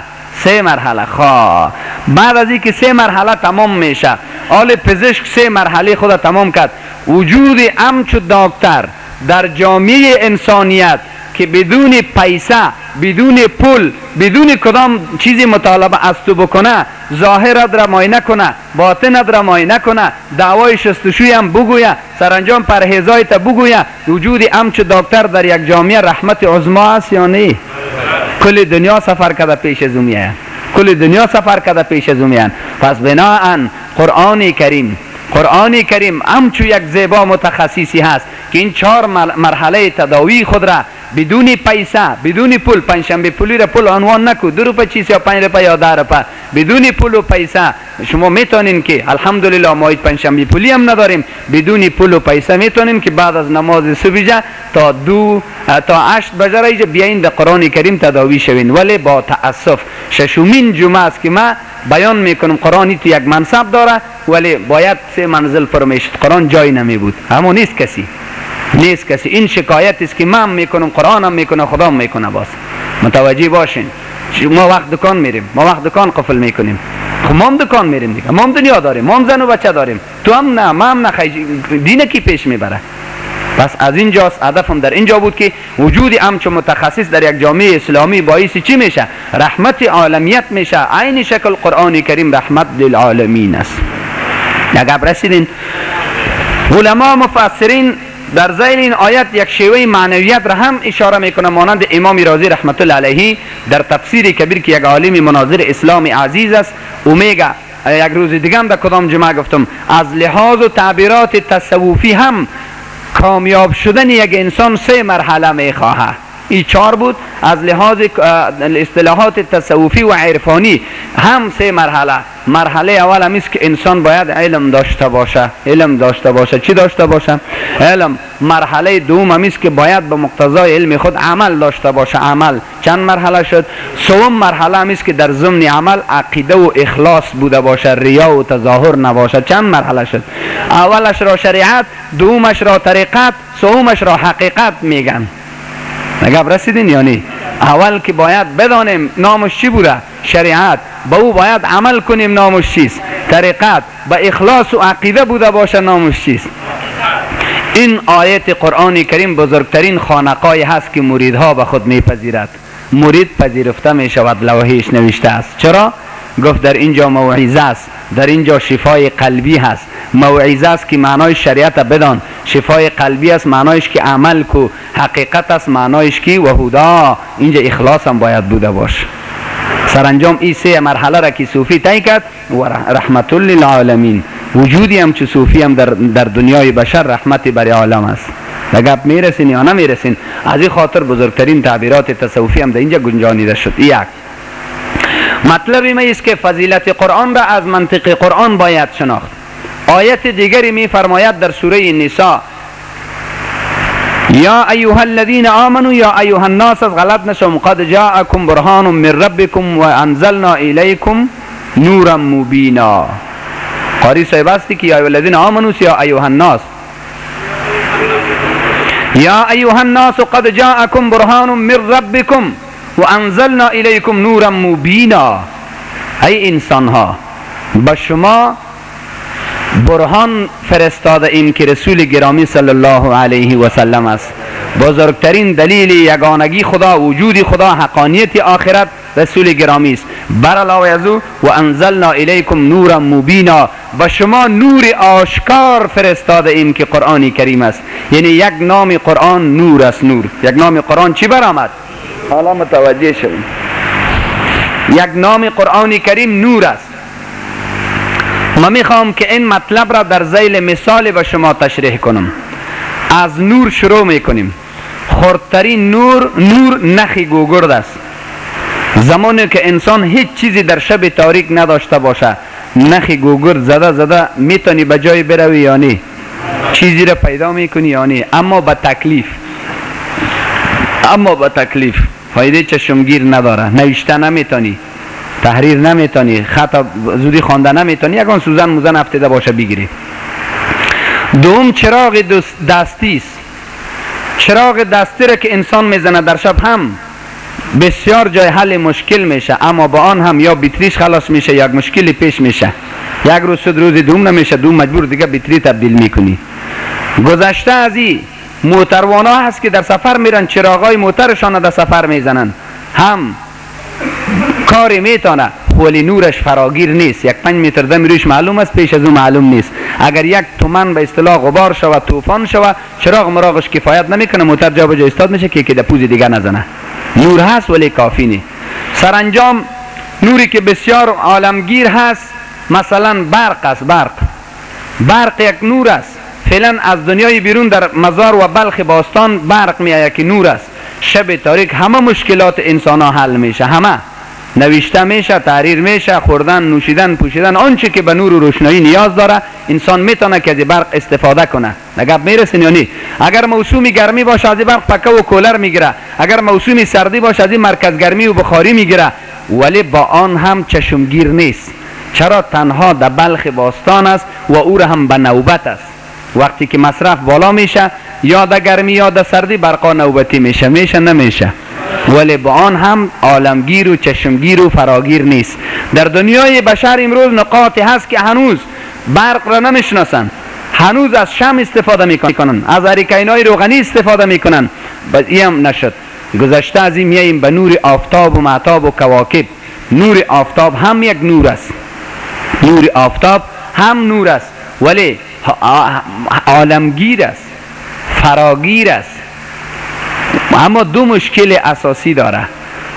بعد از اینکه 3 مرحله تمام میشه، حال پزشک 3 مرحله خود تمام کرد. وجود همچو دکتر در جامعه انسانیت که بدون پیسه، بدون پول، بدون کدام چیزی مطالبه از تو بکنه، ظاهرت را معاینه کنه، باطنت را معاینه کنه، دعوای شستشوی هم بگویه، سرانجام پرهیزایت بگویه. وجود همچو دکتر در یک جامعه رحمت عظما است یا نه؟ کل دنیا سفر کرده پیش از اومیان. پس بناهن قرآن کریم همچو یک زیبا متخصصی هست که این 4 مرحله تداوی خود را بدون پیسه، بدون پول، پنجشنبه پولی را پول عنوان نکو، 2 روپه چیز یا 5 روپه یا 10 روپه، بدون پول و پیسه شما میتونین که الحمدلله ما هیچ پنجشنبه پولی هم نداریم، بدون پول و پیسه میتونین که بعد از نماز صبح تا 8 بجه را بیاین در قرآن کریم تداوی شوین. ولی با تاسف 6مین جمعه است که ما بیان میکنم قرآنی تو یک منصب داره، ولی باید 3 منزل فرمیشت. قرآن جای نمی بود، همو نیست کسی. این شکایت است که من میکنم، قرآن هم میکنه، خدا هم میکنه. باز متوجه باشین. ما وقت دکان میریم، ما وقت دکان قفل میکنیم، خب ما هم دکان میریم دیگه، ما هم دنیا داریم، ما هم زن و بچه داریم، تو هم نه، ما هم نه، دین کی پیش میبره؟ پس از اینجاست هدفم در اینجا بود که وجود همچون متخصص در یک جامعه اسلامی باعث چی میشه؟ رحمت عالمیت میشه. عین شکل قرآن کریم رحمت للعالمین است. اگر رسیدین علما مفسرین در ذیل این آیت یک شیوه معنویت را هم اشاره میکنه، مانند امام رازی رحمت الله علیه در تفسیر کبیر که یک عالم مناظر اسلام عزیز است، او میگه، یک روز دیگه هم در کدام جمعه گفتم، از لحاظ و تعبیرات تصوفی هم کامیاب شدن یک انسان 3 مرحله میخواهد. این 4 بود. از لحاظ اصطلاحات تصوفی و عرفانی هم 3 مرحله. مرحله اول هم است که انسان باید علم داشته باشه. علم داشته باشه. چی داشته باشه؟ علم. مرحله دوم هم است که باید به مقتضای علم خود عمل داشته باشه. عمل. چند مرحله شد؟ 3م مرحله هم است که در ضمن عمل عقیده و اخلاص بوده باشه، ریا و تظاهر نباشه. چند مرحله شد؟ اولش را شریعت، دومش را طریقت، 3مش را حقیقت میگن. نگه رسیدین یا نه؟ اول که باید بدانیم نامش چی بوده؟ شریعت. با او باید عمل کنیم، نامش چیست؟ طریقت. با اخلاص و عقیده بوده باشه، نامش چیست؟ این آیت قرآن کریم بزرگترین خانقاهی هست که مریدها به خود میپذیرد. مرید پذیرفته می شود، لوحهش نوشته است. چرا؟ گفت در اینجا موعظه است، در اینجا شفای قلبی هست. موعظه است که معنای شریعت بدان، شفای قلبی است معنایش که عمل کو، حقیقت است معنایش که وحدا، اینجا اخلاص هم باید بوده باش. سرانجام این 3 مرحله را که صوفی طی کرد و رحمت للعالمین، وجودی هم چه صوفی هم در دنیای بشر رحمت بر عالم است. اگر میرسین یا نمیرسین، از این خاطر بزرگترین تعبیرات تصوفی هم در اینجا گنجانیده شد. یک مطلب این است که فضیلت قرآن را از منطق قرآن باید شناخت. آیت دیگری می فرماید در سوره نساء، یا ایها الذین آمنوا یا ایها الناس، از غلط نشم، قد جاءکم برهان من ربکم و انزلنا الیکم نورا مبینا. قاری صاحب هستی که یا ایها الذین آمنوا یا ایها الناس، یا ایها الناس قد جاءکم برهان من ربکم و انزلنا الیکم نورا مبینا. ای انسان ها، با شما برهان فرستاده ایم که رسول گرامی صلی الله علیه و سلم است. بزرگترین دلیل یگانگی خدا، وجود خدا، حقانیت آخرت رسول گرامی است. بر علاوه از او و انزلنا الیکم نورا مبینا، با شما نور آشکار فرستاده ایم که قرآن کریم است. یعنی یک نام قرآن نور است. نور، یک نام قرآن چی برآمد؟ حالا متوجه شویم. یک نام قرآن کریم نور است. ما میخوام که این مطلب را در ذیل مثال به شما تشریح کنم. از نور شروع میکنیم. خردترین نور نخ گوگرد است. زمانی که انسان هیچ چیزی در شب تاریک نداشته باشه، نخ گوگرد زده میتونی به جای بروی یا نه؟ چیزی را پیدا میکنی یا نه؟ اما به تکلیف. فایده چشمگیر نداره، نوشته نمیتونی، تحریر نمیتونی، خط زودی خوانده نمیتونی، یکان سوزن موزن افتیده باشه بگیری. دوم چراغ دستی است. چراغ دستی را که انسان میزنه در شب هم بسیار جای حل مشکل میشه، اما با آن هم یا بیتریش خلاص میشه، یک مشکلی پیش میشه. یک روز شد روز دوم نمیشه، دوم مجبور دیگه بیتری تبدیل میکنی. گذشته از این موتروانا هست که در سفر میرن، چراغای موترشان در سفر میزنن، هم کاری میتونه، ولی نورش فراگیر نیست. 1 5 متر دم روش معلوم است، پیش از اون معلوم نیست. اگر 1 تومن به اصطلاح غبار شود، طوفان شود، چراغ مراغش کفایت نمیکنه، موتر جا به جا استاد میشه که در پوز دیگه نزنه. نور هست ولی کافی نیست. سرانجام نوری که بسیار عالمگیر هست، مثلا برق است. برق یک نور است. فعلا از دنیای بیرون در مزار و بلخ باستان برق میآید که نور است. شب تاریک همه مشکلات انسان ها حل میشه، همه نوشته میشه، تحریر میشه، خوردن، نوشیدن، پوشیدن، آنچه که به نور و روشنایی نیاز داره انسان میتونه که از برق استفاده کنه. نگه میرسین یا نه؟ اگر موسومی گرمی باشه از برق پکه و کولر میگیره، اگر موسومی سردی باشه از مرکز گرمی و بخاری میگیره، ولی با آن هم چشمگیر نیست. چرا؟ تنها در بلخ باستان است و او را هم به نوبت است. وقتی که مصرف بالا میشه، یا در گرمی یا در سردی برقا نوبتی میشه نمیشه. ولی با آن هم عالمگیر و چشمگیر و فراگیر نیست. در دنیای بشر امروز نقاطی هست که هنوز برق را نمیشناسند، هنوز از شمع استفاده میکنن، از هریکین‌های روغنی استفاده میکنن. این هم نشد. گذشته از این میاییم به نور آفتاب و مهتاب و کواکب. نور آفتاب هم یک نور است، نور آفتاب هم نور است، ولی عالمگیر است، فراگیر است. اما دو مشکل اساسی داره.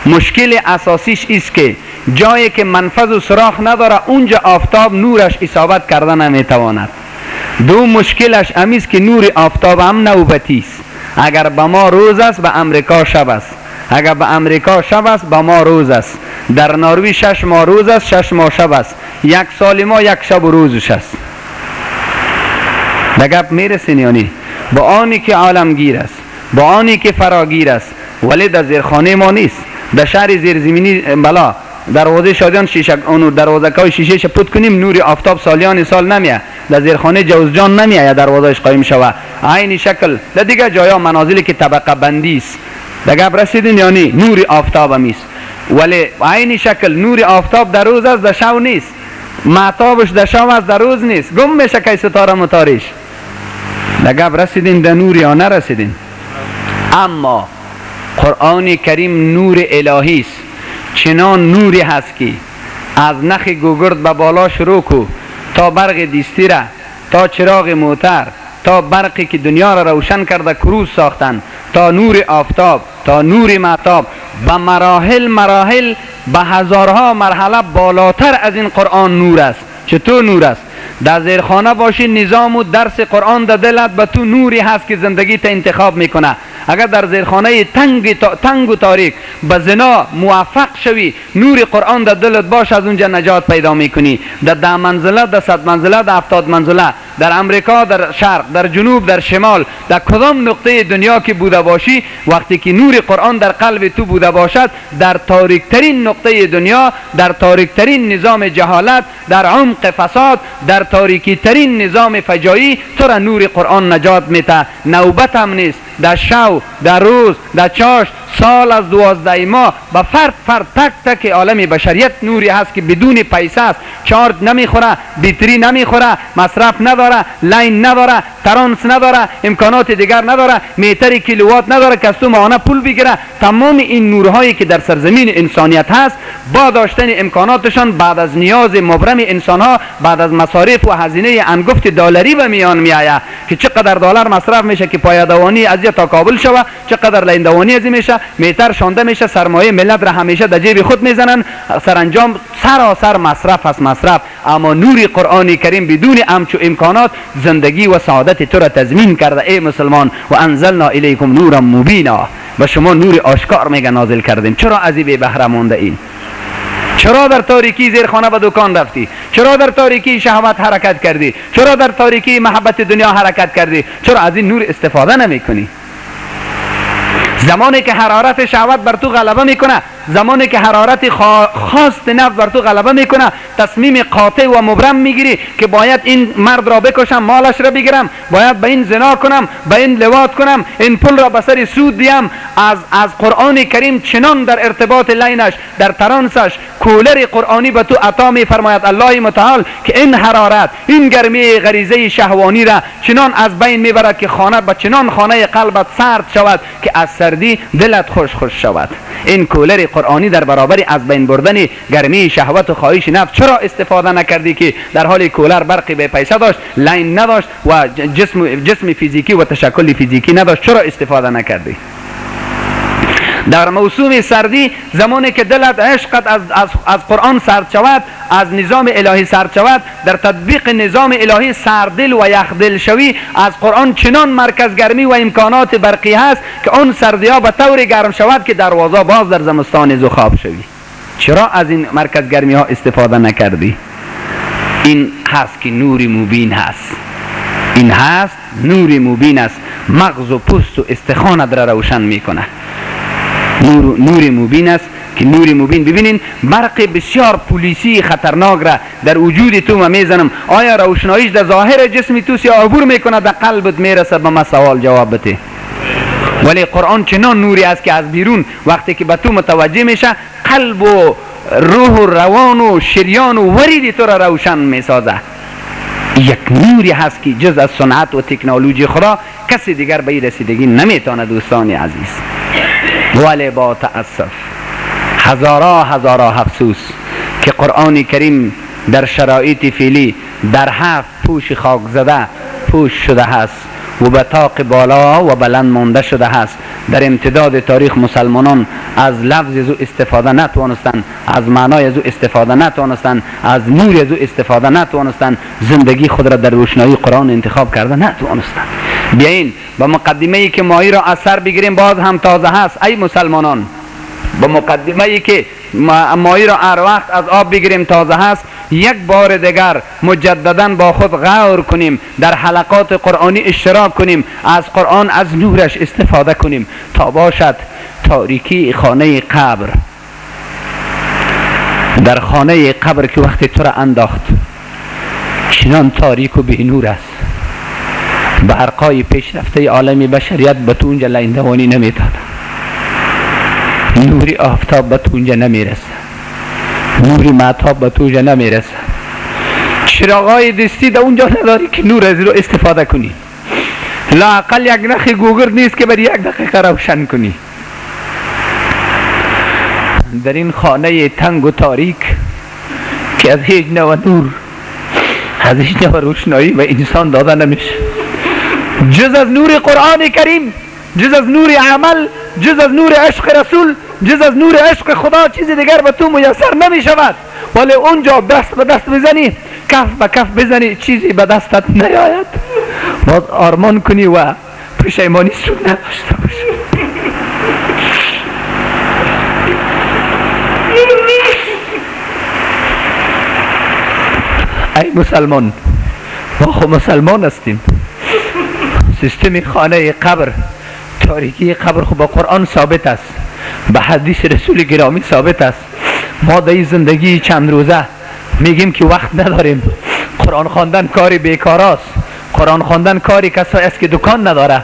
مشکل اساسیش است که جایی که منفذ و سوراخ نداره اونجا آفتاب نورش اصابت کردن نمیتواند. دو مشکلش امیست که نور آفتاب هم نوبتی است. اگر به ما روز است به امریکا شب است، اگر به امریکا شب است به ما روز است. در نروژ 6 ماه روز است، 6 ماه شب است. یک سال ما یک شب و روزش است. دگپ میرسین یعنی با آنی که عالمگیر است، با آنی که فراگیر است، ولی در زیرخانه ما نیست. در شهر زیرزمینی بلا دروازه شادیان شیشه اون دروازه کای شیشه شپوت کنیم نور آفتاب سالیان سال نمیاد. در زیرخانه جوزجان نمیاد دروازهش قایم شوه. عین شکل در دیگه جایا منازلی که طبقه بندی است دیگه رسیدین یعنی نور آفتاب میست، ولی عین شکل نور آفتاب در روز است در شب نیست، مهتابش در شب است در روز نیست. گم میشه که ستاره متاریش دیگه رسیدین در نور یا نرسیدین. اما قرآن کریم نور الهی است، چنان نوری هست که از نخ گوگرد به بالا شروع کو تا برق دیستی را، تا چراغ موتر، تا برقی که دنیا را روشن کرده کروز ساختن، تا نور آفتاب، تا نور مهتاب، به مراحل به هزارها مرحله بالاتر از این قرآن نور است. چطور نور است؟ در زیرخانه باشی نظام و درس قرآن در دلت به تو نوری هست که زندگی تا انتخاب میکنه. اگر در زیرخانه تنگ و تاریک به زنا موفق شوی نور قرآن در دلت باش، از اونجا نجات پیدا میکنی. در 10 منزله، در 100 منزله، در 70 منزله، در امریکا، در شرق، در جنوب، در شمال، در کدام نقطه دنیا که بوده باشی، وقتی که نور قرآن در قلب تو بوده باشد، در تاریکترین نقطه دنیا، در تاریکترین نظام جهالت، در عمق فساد، در تاریکی ترین نظام فجایی، تو را نور قرآن نجات میده. نوبت هم نیست در شو، در روز، در چاشت، سال از 12 ماه به فرد تک تک عالم بشریت نوری هست که بدون پیسه است. چارج نمیخوره، بیتری نمیخوره، مصرف نداره، لاین نداره، ترانس نداره، امکانات دیگر نداره، میتر کیلووات نداره که از تو ماهانه پول بگیره. تمام این نورهایی که در سرزمین انسانیت هست با داشتن امکاناتشان بعد از نیاز مبرم انسانها، بعد از مصارف و هزینه انگفت دلاری به میان میآید که چقدر دلار مصرف میشه که پایدوانی از تا کابل شوه، چقدر لیندوانی از میشه، میتر شانده میشه، سرمایه ملت را همیشه در جیب خود میزنن، سرانجام سراسر مصرف است مصرف. اما نور قرآن کریم بدون امچو امکانات زندگی و سعادت تو را تضمین کرده. ای مسلمان و انزلنا الیکم نورا مبینا، و شما نور آشکار میگه نازل کردیم. چرا از این بهره مونده این؟ چرا در تاریکی زیرخانه به دکان رفتی؟ چرا در تاریکی شهوت حرکت کردی؟ چرا در تاریکی محبت دنیا حرکت کردی؟ چرا از این نور استفاده نمی کنی؟ زمانی که حرارت شهوت بر تو غلبه میکنه، زمانی که حرارت خواست نفس بر تو غلبه میکنه، تصمیم قاطع و مبرم میگیری که باید این مرد را بکشم، مالش را بگیرم، باید به این زنا کنم، به این لواط کنم، این پول را به سر سود دیم. از قرآن کریم چنان در ارتباط لینش، در ترانسش کولر قرآنی به تو عطا میفرماید الله متعال که این حرارت، این گرمی غریزه شهوانی را چنان از بین میبرد که خانه به چنان خانه قلبت سرد شود که از سردی دلت خوش شود. این کولر قرآنی در برابر از بین بردن گرمی شهوت و خواهش نفس چرا استفاده نکردی که در حال کولر برقی به پیسه داشت، لاین نداشت و جسم فیزیکی و تشکل فیزیکی نداشت؟ چرا استفاده نکردی؟ در موسم سردی زمانی که دلت عشقت از قرآن سرد شود، از نظام الهی سرد شود، در تطبیق نظام الهی سردل و یخدل شوی، از قرآن چنان مرکز گرمی و امکانات برقی هست که اون سردی ها به طور گرم شود که دروازه باز در زمستان زخاب شوی. چرا از این مرکز گرمی ها استفاده نکردی؟ این هست که نور مبین هست. این هست نور مبین است، مغز و پوست و استخوان را روشن میکنه. نور مبین است که نور مبین. ببینین برق بسیار پولیسی خطرناک را در وجود تو میزنم، آیا روشناییش در ظاهر جسم تو یا عبور میکنه در قلبت میرسه؟ به ما سوال جواب بده. ولی قرآن چنان نوری است که از بیرون وقتی که به تو متوجه میشه قلب و روح و روان و شریان و ورید تو را روشن میسازه. یک نوری هست که جز از صنعت و تکنولوژی خدا کسی دیگر به این رسیدگی نمیتونه. دوستان عزیز، ولی با تأسف هزارا افسوس که قرآن کریم در شرایط فعلی در 7 پوش خاک زده پوش شده هست و به طاق بالا و بلند مانده شده هست. در امتداد تاریخ مسلمانان از لفظ از او استفاده نتوانستند، از معنای از او استفاده نتوانستند، از نور از او استفاده نتوانستند، زندگی خود را در روشنایی قرآن انتخاب کرده نتوانستند. بیاین با مقدمه ای که مایی را از سر بگیریم باز هم تازه هست. ای مسلمانان، با مقدمه ای که مایی را هر وقت از آب بگیریم تازه هست، یک بار دیگر مجددا با خود غور کنیم، در حلقات قرآنی اشتراک کنیم، از قرآن از نورش استفاده کنیم تا باشد تاریکی خانه قبر. در خانه قبر که وقتی تو را انداخت چنان تاریک و بی نور است، برقای پیشرفته عالم بشریت به تو اونجا لیندوانی نمیداد، نوری آفتاب به تو اونجا نمیرسه، نوری مهتاب به تو اونجا نمیرسه، چراغای دستی در اونجا نداری که نور از رو استفاده کنی. لااقل یک نخ گوگل نیست که بر یک دقیقه روشن کنی. در این خانه تنگ و تاریک که از هیچ نوع نور، از هیچ نوع روشنایی به انسان داده نمیشه جز از نور قرآن کریم، جز از نور عمل، جز از نور عشق رسول، جز از نور عشق خدا چیزی دیگر به تو میسر نمی شود. ولی اونجا دست به دست بزنی، کف به کف بزنی، چیزی به دستت نیاید، باز آرمان کنی و پشیمانی سود نداشته باشی. ای مسلمان، ما خود مسلمان هستیم. سیستم خانه قبر، تاریکی قبر خود با قرآن ثابت است، به حدیث رسول گرامی ثابت است. ما در زندگی چند روزه میگیم که وقت نداریم، قرآن خواندن کاری بیکار است، قرآن خواندن کاری کسایی است که دکان نداره،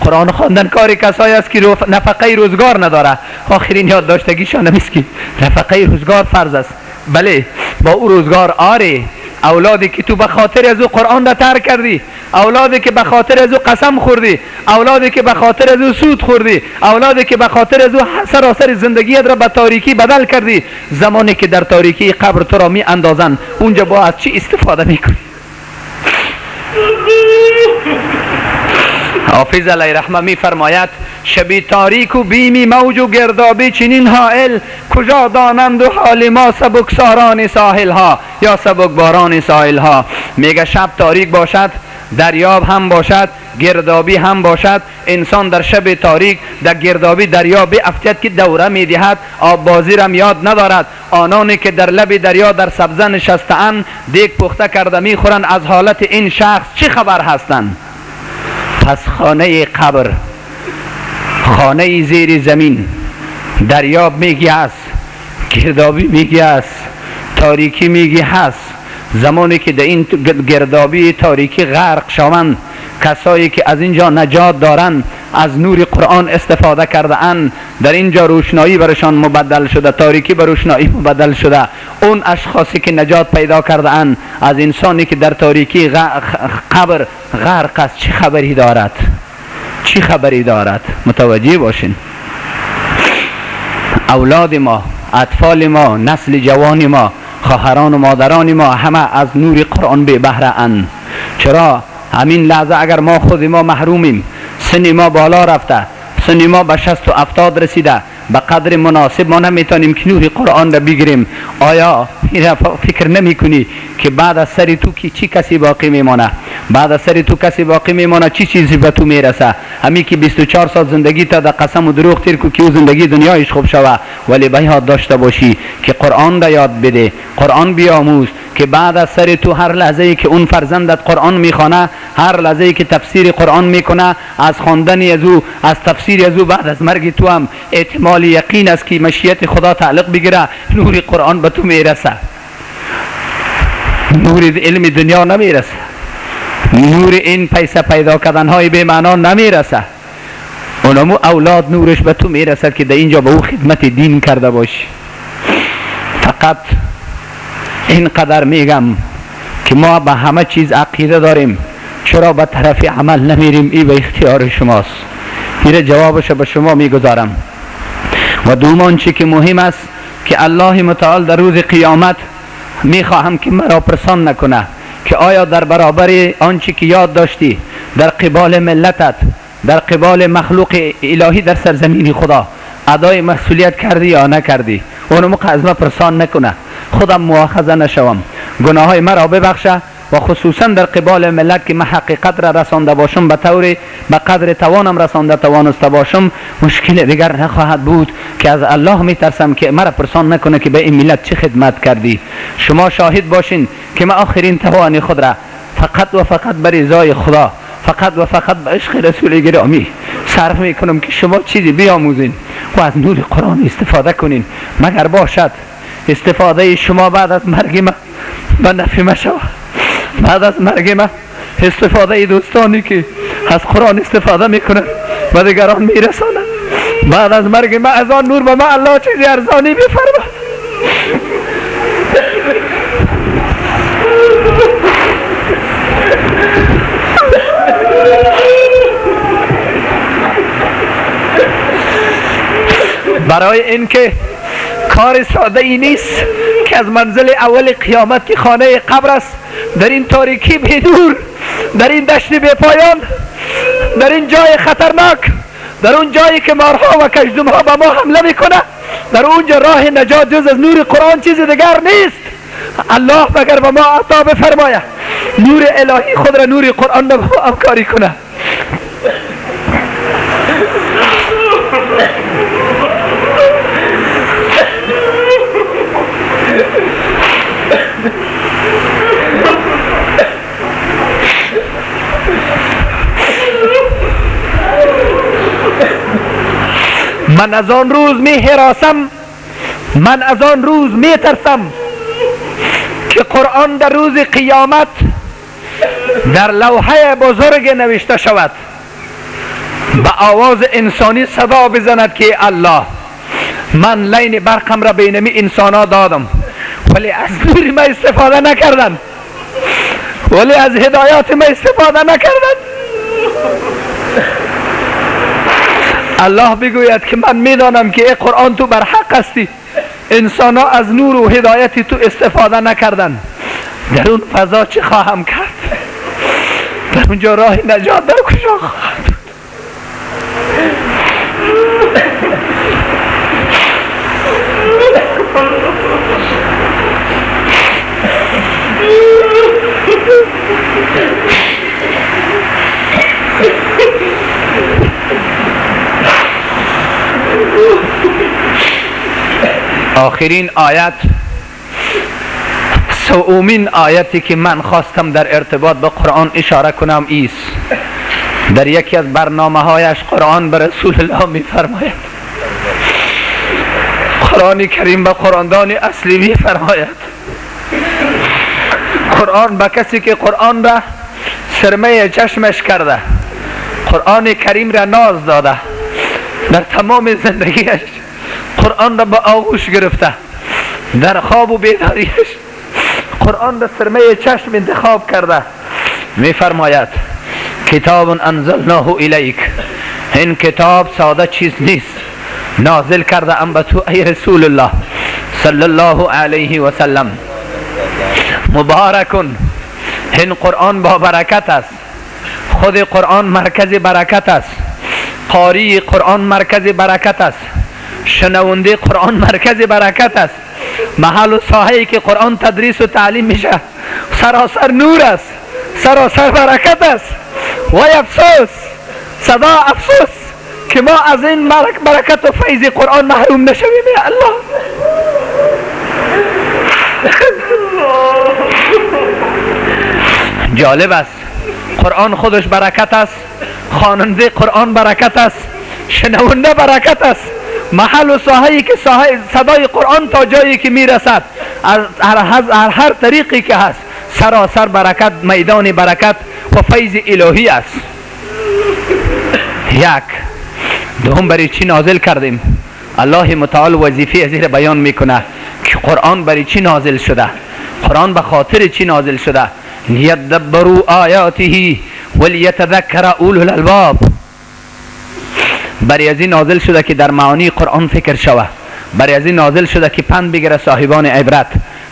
قرآن خواندن کاری کسایی است که نفقه روزگار نداره. آخرین یاد داشتگیشان است که نفقه روزگار فرض است. بله، با او روزگار آری، اولادی که تو به خاطر از او قرآن را ترک کردی، اولادی که به خاطر از او قسم خوردی، اولادی که به خاطر از او سود خوردی، اولادی که به خاطر از او سراسر زندگیت را به تاریکی بدل کردی، زمانی که در تاریکی قبر تو را می اندازن، اونجا با از چی استفاده میکنی؟ حافظ علیه رحمه می فرماید شبی تاریک و بیمی موج و گردابی چنین حائل، کجا دانند و حال ما سبکساران ساحل ها یا سبکباران ساحل ها. میگه شب تاریک باشد، دریاب هم باشد، گردابی هم باشد، انسان در شب تاریک در گردابی دریا بیفتد که دوره میدهد، آب بازی را یاد ندارد. آنانی که در لب دریا در سبزه نشسته‌اند دیگ پخته کرده میخورند، از حالت این شخص چه خبر هستند؟ پس خانه قبر، خانه زیر زمین، دریاب میگی است، گردابی میگی است، تاریکی میگی هست. زمانی که در این گردابی تاریکی غرق شوند، کسایی که از اینجا نجات دارند از نور قرآن استفاده کرده اند، در اینجا روشنایی برشان مبدل شده، تاریکی بر روشنایی مبدل شده. اون اشخاصی که نجات پیدا کرده اند از انسانی که در تاریکی قبر غرق است چه خبری دارد؟ چه خبری دارد؟ متوجه باشین. اولاد ما، اطفال ما، نسل جوان ما، خواهران و مادران ما همه از نور قرآن بی بهره اند. چرا؟ همین لحظه اگر ما خود ما محرومیم، سن ما بالا رفته، سن ما به 60 و 70 رسیده، به قدر مناسب ما نمیتونیم که نور قرآن را بگیریم. آیا فکر نمی کنی که بعد از سر تو کی چی کسی باقی میمانه؟ بعد از سر تو کسی باقی میمانه چی چیزی به تو میرسه؟ همین که 24 سال زندگی تا در قسم و دروغ تیر کو که او زندگی دنیایش خوب شوه. ولی به یاد داشته باشی که قرآن را یاد بده، قرآن بیاموز، که بعد از سر تو هر لحظه ای که اون فرزندت قرآن میخوانه، هر لحظه ای که تفسیر قرآن میکنه، از خواندن از او، از تفسیر از او بعد از مرگ تو هم احتمال یقین است که مشیت خدا تعلق بگیره، نور قرآن به تو میرسه، نور علم دنیا نمیرسه، نور این پیسه پیدا کردن های به معنا نمیرسه. اونمو اولاد نورش به تو میرسد که در اینجا به او خدمت دین کرده باشی. فقط اینقدر میگم که ما به همه چیز عقیده داریم، چرا به طرف عمل نمیریم؟ این به اختیار شماست. این جوابش به شما میگذارم. و دومان چی که مهم است که الله متعال در روز قیامت میخواهم که مرا پرسان نکنه که آیا در برابر آنچه که یاد داشتی در قبال ملتت، در قبال مخلوق الهی در سرزمین خدا ادای مسئولیت کردی یا نکردی. اونمو از ما پرسان نکنه، خودم مؤاخذه نشوم، گناه های مرا ببخشه و خصوصا در قبال ملت که من حقیقت را رسانده باشم به طور به قدر توانم رسانده توانسته باشم، مشکل دیگر نخواهد بود که از الله میترسم که مرا پرسان نکنه که به این ملت چه خدمت کردی. شما شاهد باشین که من آخرین توان خود را فقط و فقط بر رضای خدا، فقط و فقط به عشق رسول گرامی صرف میکنم که شما چیزی بیاموزین و از نور قرآن استفاده کنین، مگر باشد استفاده شما بعد از مرگ من به نفع من شود. بعد از مرگ من استفاده دوستانی که از قرآن استفاده میکنن و دیگران میرسانن، بعد از مرگ من از آن نور به من الله چیزی ارزانی بفرماید. برای اینکه کار ساده ای نیست که از منزل اول قیامت که خانه قبر است، در این تاریکی بدور، در این دشت بی پایان، در این جای خطرناک، در اون جایی که مارها و کژدمها به ما حمله میکنه، در اونجا راه نجات جز از نور قرآن چیز دیگر نیست. الله مگر به ما عطا بفرماید نور الهی خود را نور قرآن را همکاری کنه. من از آن روز می هراسم، من از آن روز می ترسم که قرآن در روز قیامت در لوحه بزرگ نوشته شود، به آواز انسانی صدا بزند که الله من لین برقم را بینمی انسانا دادم ولی از نور ما استفاده نکردن، ولی از هدایات ما استفاده نکردن. الله بگوید که من میدانم که ای قرآن تو بر حق هستی، انسان ها از نور و هدایت تو استفاده نکردن. در اون فضا چه خواهم کرد؟ در اونجا راه نجات در کجا خواهد بود؟ آخرین آیت، سومین آیتی که من خواستم در ارتباط به قرآن اشاره کنم ایست. در یکی از برنامه هایش قرآن به رسول الله می فرماید، قرآن کریم به قرآندان اصلی می فرماید، قرآن به کسی که قرآن را سرمه چشمش کرده، قرآن کریم را ناز داده، در تمام زندگیش قرآن را به آغوش گرفته، در خواب و بیداریش قرآن را سرمه چشم انتخاب کرده، می فرماید کتاب انزلناه الیک، این کتاب ساده چیز نیست، نازل کرده ام به تو ای رسول الله صلی الله علیه و سلم، مبارکن، این قرآن با برکت است، خود قرآن مرکز برکت است، قاری قرآن مرکز برکت است، شنونده قرآن مرکز برکت است، محل و ساحه‌ای که قرآن تدریس و تعلیم میشه سراسر نور است، سراسر برکت است. و افسوس، صدا افسوس که ما از این برکت و فیض قرآن محروم نشویم. یا الله، جالب است، قرآن خودش برکت است، خواننده قرآن برکت است، شنونده برکت است، محل و ساحه‌ای که صدای قرآن تا جایی که میرسد از هر طریقی که هست سراسر برکت، میدان برکت و فیض الهی است. یک دوم برای چی نازل کردیم؟ الله متعال وظیفه از این بیان میکنه که قرآن برای چی نازل شده، قرآن به خاطر چی نازل شده. لیدبروا آیاته ولیتذکر اولو الالباب. برای از این نازل شده که در معانی قرآن فکر شوه، برای از این نازل شده که پند بگیره صاحبان عبرت.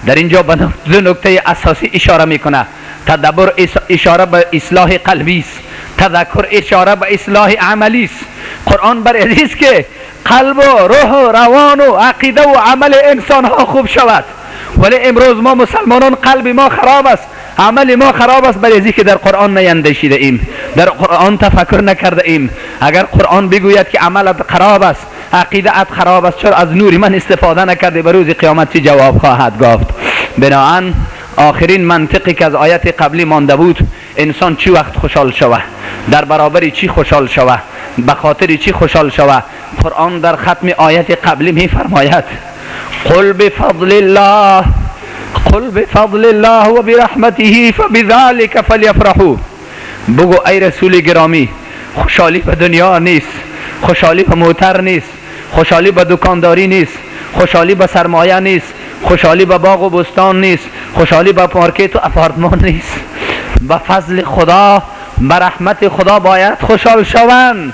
در اینجا به دو نکته اساسی اشاره میکنه. تدبر اشاره به اصلاح قلبی است، تذکر اشاره به اصلاح عملی است. قرآن برای از است که قلب و روح و روان و عقیده و عمل انسان ها خوب شود. ولی امروز ما مسلمانان قلب ما خراب است، عمل ما خراب است، برای ازی که در قرآن نیندیشیده ایم، در قرآن تفکر نکرده ایم. اگر قرآن بگوید که عملت خراب است، عقیدت خراب است، چرا از نور من استفاده نکرده؟ به روز قیامت چی جواب خواهد گفت؟ بنابراین آخرین منطقی که از آیت قبلی مانده بود، انسان چی وقت خوشحال شوه، در برابر چی خوشحال شوه، به خاطر چی خوشحال شوه؟ قرآن در ختم آیت قبلی می فرماید قل بفضل الله، قل بفضل الله و برحمته فبذلك فلیفرحوا. بگو ای رسول گرامی، خوشحالی به دنیا نیست، خوشحالی به موتر نیست، خوشحالی به دکانداری نیست، خوشحالی به سرمایه نیست، خوشحالی به باغ و بستان نیست، خوشحالی به مارکت و اپارتمان نیست. به فضل خدا، به رحمت خدا باید خوشحال شوند.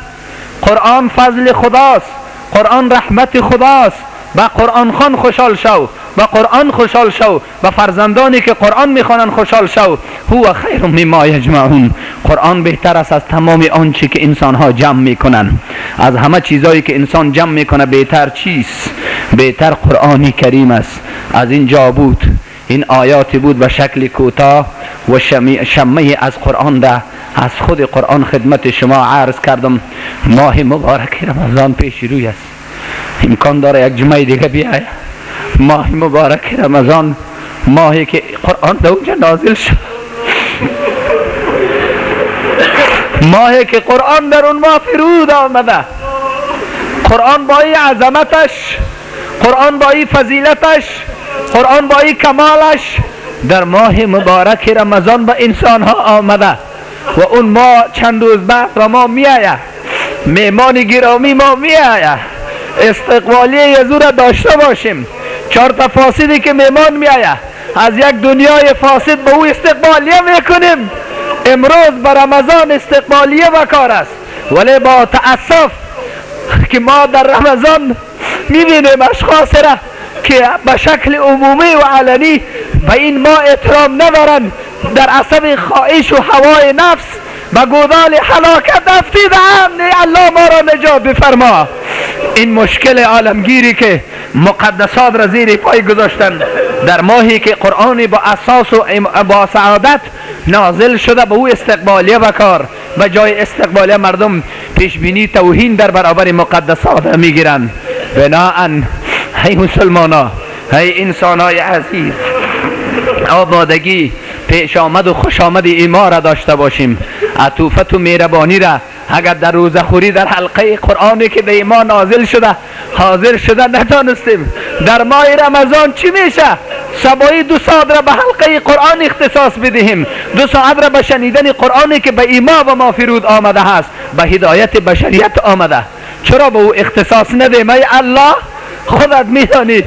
قرآن فضل خداست، قرآن رحمت خداست. به قرآن خوان خوشحال شو، به قرآن خوشحال شو، به فرزندانی که قرآن میخوانند خوشحال شو. هو خیر مما یجمعون. قرآن بهتر است از تمام آنچه که انسان ها جمع میکنند. از همه چیزایی که انسان جمع میکنه بهتر چیست؟ بهتر قرآن کریم است. از اینجا بود، این آیاتی بود به شکل کوتاه و شمه از قرآن ده از خود قرآن خدمت شما عرض کردم. ماه مبارک رمضان پیش روی است، امکان داره یک جمعه دیگه بیاید. ماه مبارک رمضان، ماهی که قرآن در اونجا نازل شد، ماهی که قرآن در اون ماه فرود آمده. قرآن با این عظمتش، قرآن با این فضیلتش، قرآن با این کمالش در ماه مبارک رمضان به انسان ها آمده. و اون ما چند روز بعد را ما می آید، مهمان گرامی ما می آید، استقبالیه یزور را داشته باشیم. 4 تا فاسدی که مهمان می آید، از یک دنیای فاسد به او استقبالیه میکنیم. امروز به رمضان استقبالیه وکار است، ولی با تأسف که ما در رمضان میبینیم اشخاص را که به شکل عمومی و علنی به این ما احترام ندارند، در عصب خواهش و هوای نفس به گودال هلاکت افتیدند. الله ما را نجات بفرما. این مشکل عالمگیری که مقدسات را زیر پای گذاشتند در ماهی که قرآن با اساس و با سعادت نازل شده، به او استقبالیه وکار. به جای استقبالیه مردم پیشبینی توهین در برابر مقدسات را میگیرند. بناهن ای مسلمانا، ای انسانای عزیز، آبادگی، پیش آمد و خوش آمد ایمان را داشته باشیم. عطوفت و مهربانی را اگر در روزخوری در حلقه قرآنی که به ایمان نازل شده حاضر شده نتانستیم، در ماه رمضان چی میشه؟ سبایی 2 ساعت را به حلقه قرآن اختصاص بدهیم، 2 ساعت را به شنیدن قرآنی که به ایمان و ما فرود آمده هست، به هدایت بشریت آمده. چرا به او اختصاص ندهیم؟ ای الله خودت میدانید،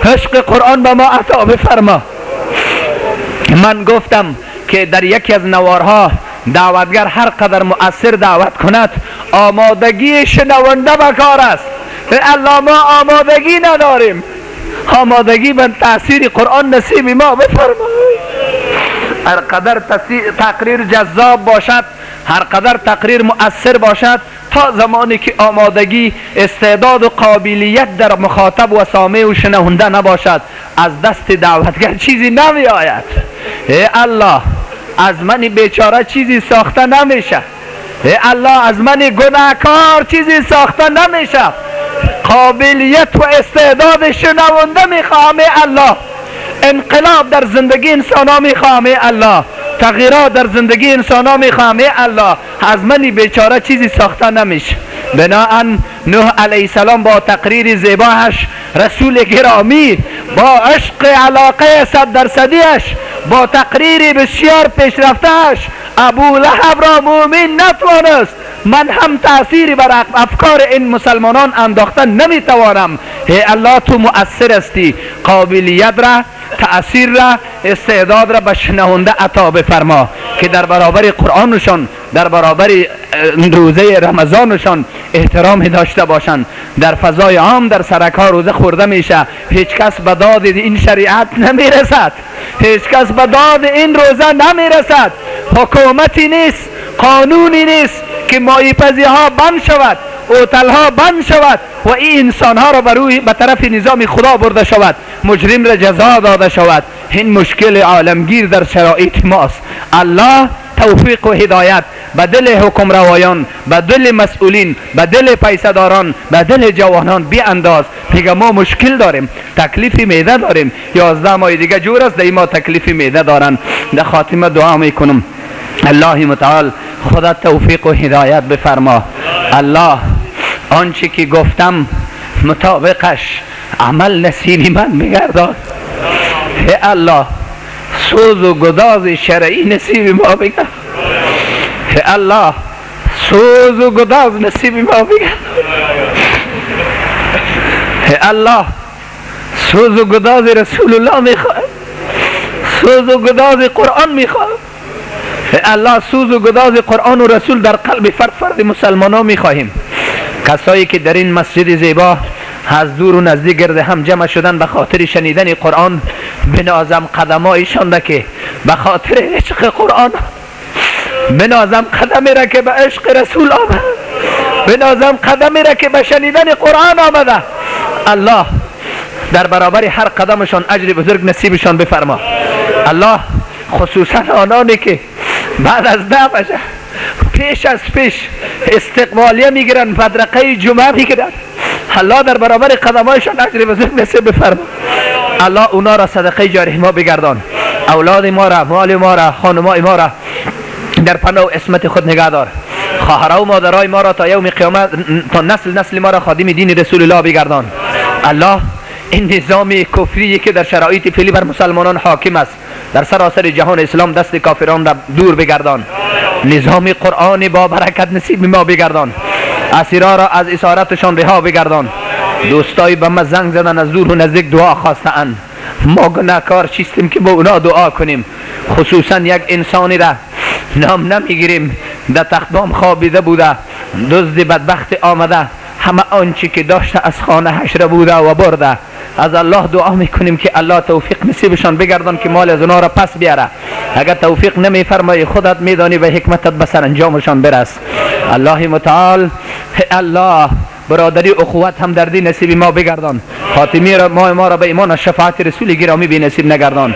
عشق قرآن به ما عطا بفرما. من گفتم که در یکی از نوارها دعوتگر هر قدر مؤثر دعوت کند، آمادگی شنونده بکار است. الله ما آمادگی نداریم، آمادگی به تأثیر قرآن نصیب ما بفرما. هر قدر تقریر جذاب باشد، هر قدر تقریر مؤثر باشد، تا زمانی که آمادگی، استعداد و قابلیت در مخاطب و سامع و شنونده نباشد، از دست دعوتگر چیزی نمی آید. ای الله از من بیچاره چیزی ساخته نمیشه. ای الله از من گناهکار چیزی ساخته نمیشه. قابلیت و استعداد شنونده میخوام. ای الله انقلاب در زندگی انسان ها میخوام. ای الله تغییرات در زندگی انسان ها میخوام. ای الله از منی بیچاره چیزی ساخته نمیشه. بناهن نوح علیه السلام با تقریر زیباش، رسول گرامی با عشق علاقه 100%ش، با تقریر بسیار پیشرفتهش، ابو لهب را مومن نتوانست من هم تأثیری بر افکار این مسلمانان انداختن نمیتوانم. ای الله تو مؤثر هستی، قابلیت را، تأثیر را، استعداد را به شنونده عطا بفرما که در برابر قرآنشان، در برابر روزه رمضانشان احترامی داشته باشند. در فضای عام در سرک‌ها روزه خورده میشه، هیچ کس به داد این شریعت نمیرسد، هیچ کس به داد این روزه نمیرسد. حکومتی نیست، قانونی نیست که مایپزی ها بند شود، اوتل ها بند شود و این انسان ها را به طرف نظام خدا برده شود، مجرم را جزا داده شود. این مشکل عالمگیر در شرایط ماست. الله توفیق و هدایت به دل حکمروایان، به دل مسئولین، به دل پیسه‌داران، به دل جوانان بیانداز. میگه ما مشکل داریم، تکلیف معده داریم، 11 ماه دیگه جور است، ما تکلیف معده دارن. در خاتمه دعا میکنم الله متعال خدا توفیق و هدایت بفرما. الله آنچه که گفتم مطابقش عمل نصیب من بگردان. ای الله سوز و گداز شرعی نصیب ما بگردان. ای الله سوز و گداز نصیب ما بگردان. ای الله سوز و گداز رسول الله میخواهم، سوز و گداز قرآن میخواهم. ای الله سوز و گداز قرآن و رسول در قلب فرد فرد مسلمانان میخواهیم. کسایی که در این مسجد زیبا از دور و نزدیک گرد هم جمع شدن به خاطر شنیدن قرآن، بنازم قدمایشان را که به خاطر عشق قرآن، بنازم قدمی را که به عشق رسول آمد، بنازم قدمی را که به شنیدن قرآن آمده. الله در برابر هر قدمشان اجر بزرگ نصیبشان بفرما. الله خصوصا آنانی که بعد از 10 بجه پیش از پیش استقبالیه میگیرن، بدرقه جمعه میگیرن، الله در برابر قدمایشان اجر بزرگ نصیب بفرما. الله اونا را صدقه جاریه ما بگردان، اولاد ما را، مال ما را، خانمای ما را در پناه و عصمت خود نگه دار. خواهرها و مادرای ما را تا یوم قیامت، تا نسل ما را خادم دین رسول الله بگردان. الله این نظام کفری که در شرایط فعلی بر مسلمانان حاکم است در سراسر جهان اسلام، دست کافران را دور بگردان. نظام قرآن با برکت نصیب ما بگردان. اسیرا را از اسارتشان رها بگردان. دوستای به ما زنگ زدن، از دور و نزدیک دعا خواستند. ما گناهکار چیستیم که با اونا دعا کنیم. خصوصا یک انسانی را نام نمیگیریم، در تختام خوابیده بوده، دزد بدبخت آمده، همه آنچه که داشته از خانه حشر بوده و برده. از الله دعا میکنیم که الله توفیق نصیبشان بگردان که مال از اونا را پس بیاره. اگر توفیق نمیفرمایی خودت میدانی به حکمتت به سرانجامشان برس. الله متعال الله برادری اخوت هم دردی نصیب ما بگردان. خاتمی ما را به ایمان و شفاعت رسول گرامی به نصیب نگردان.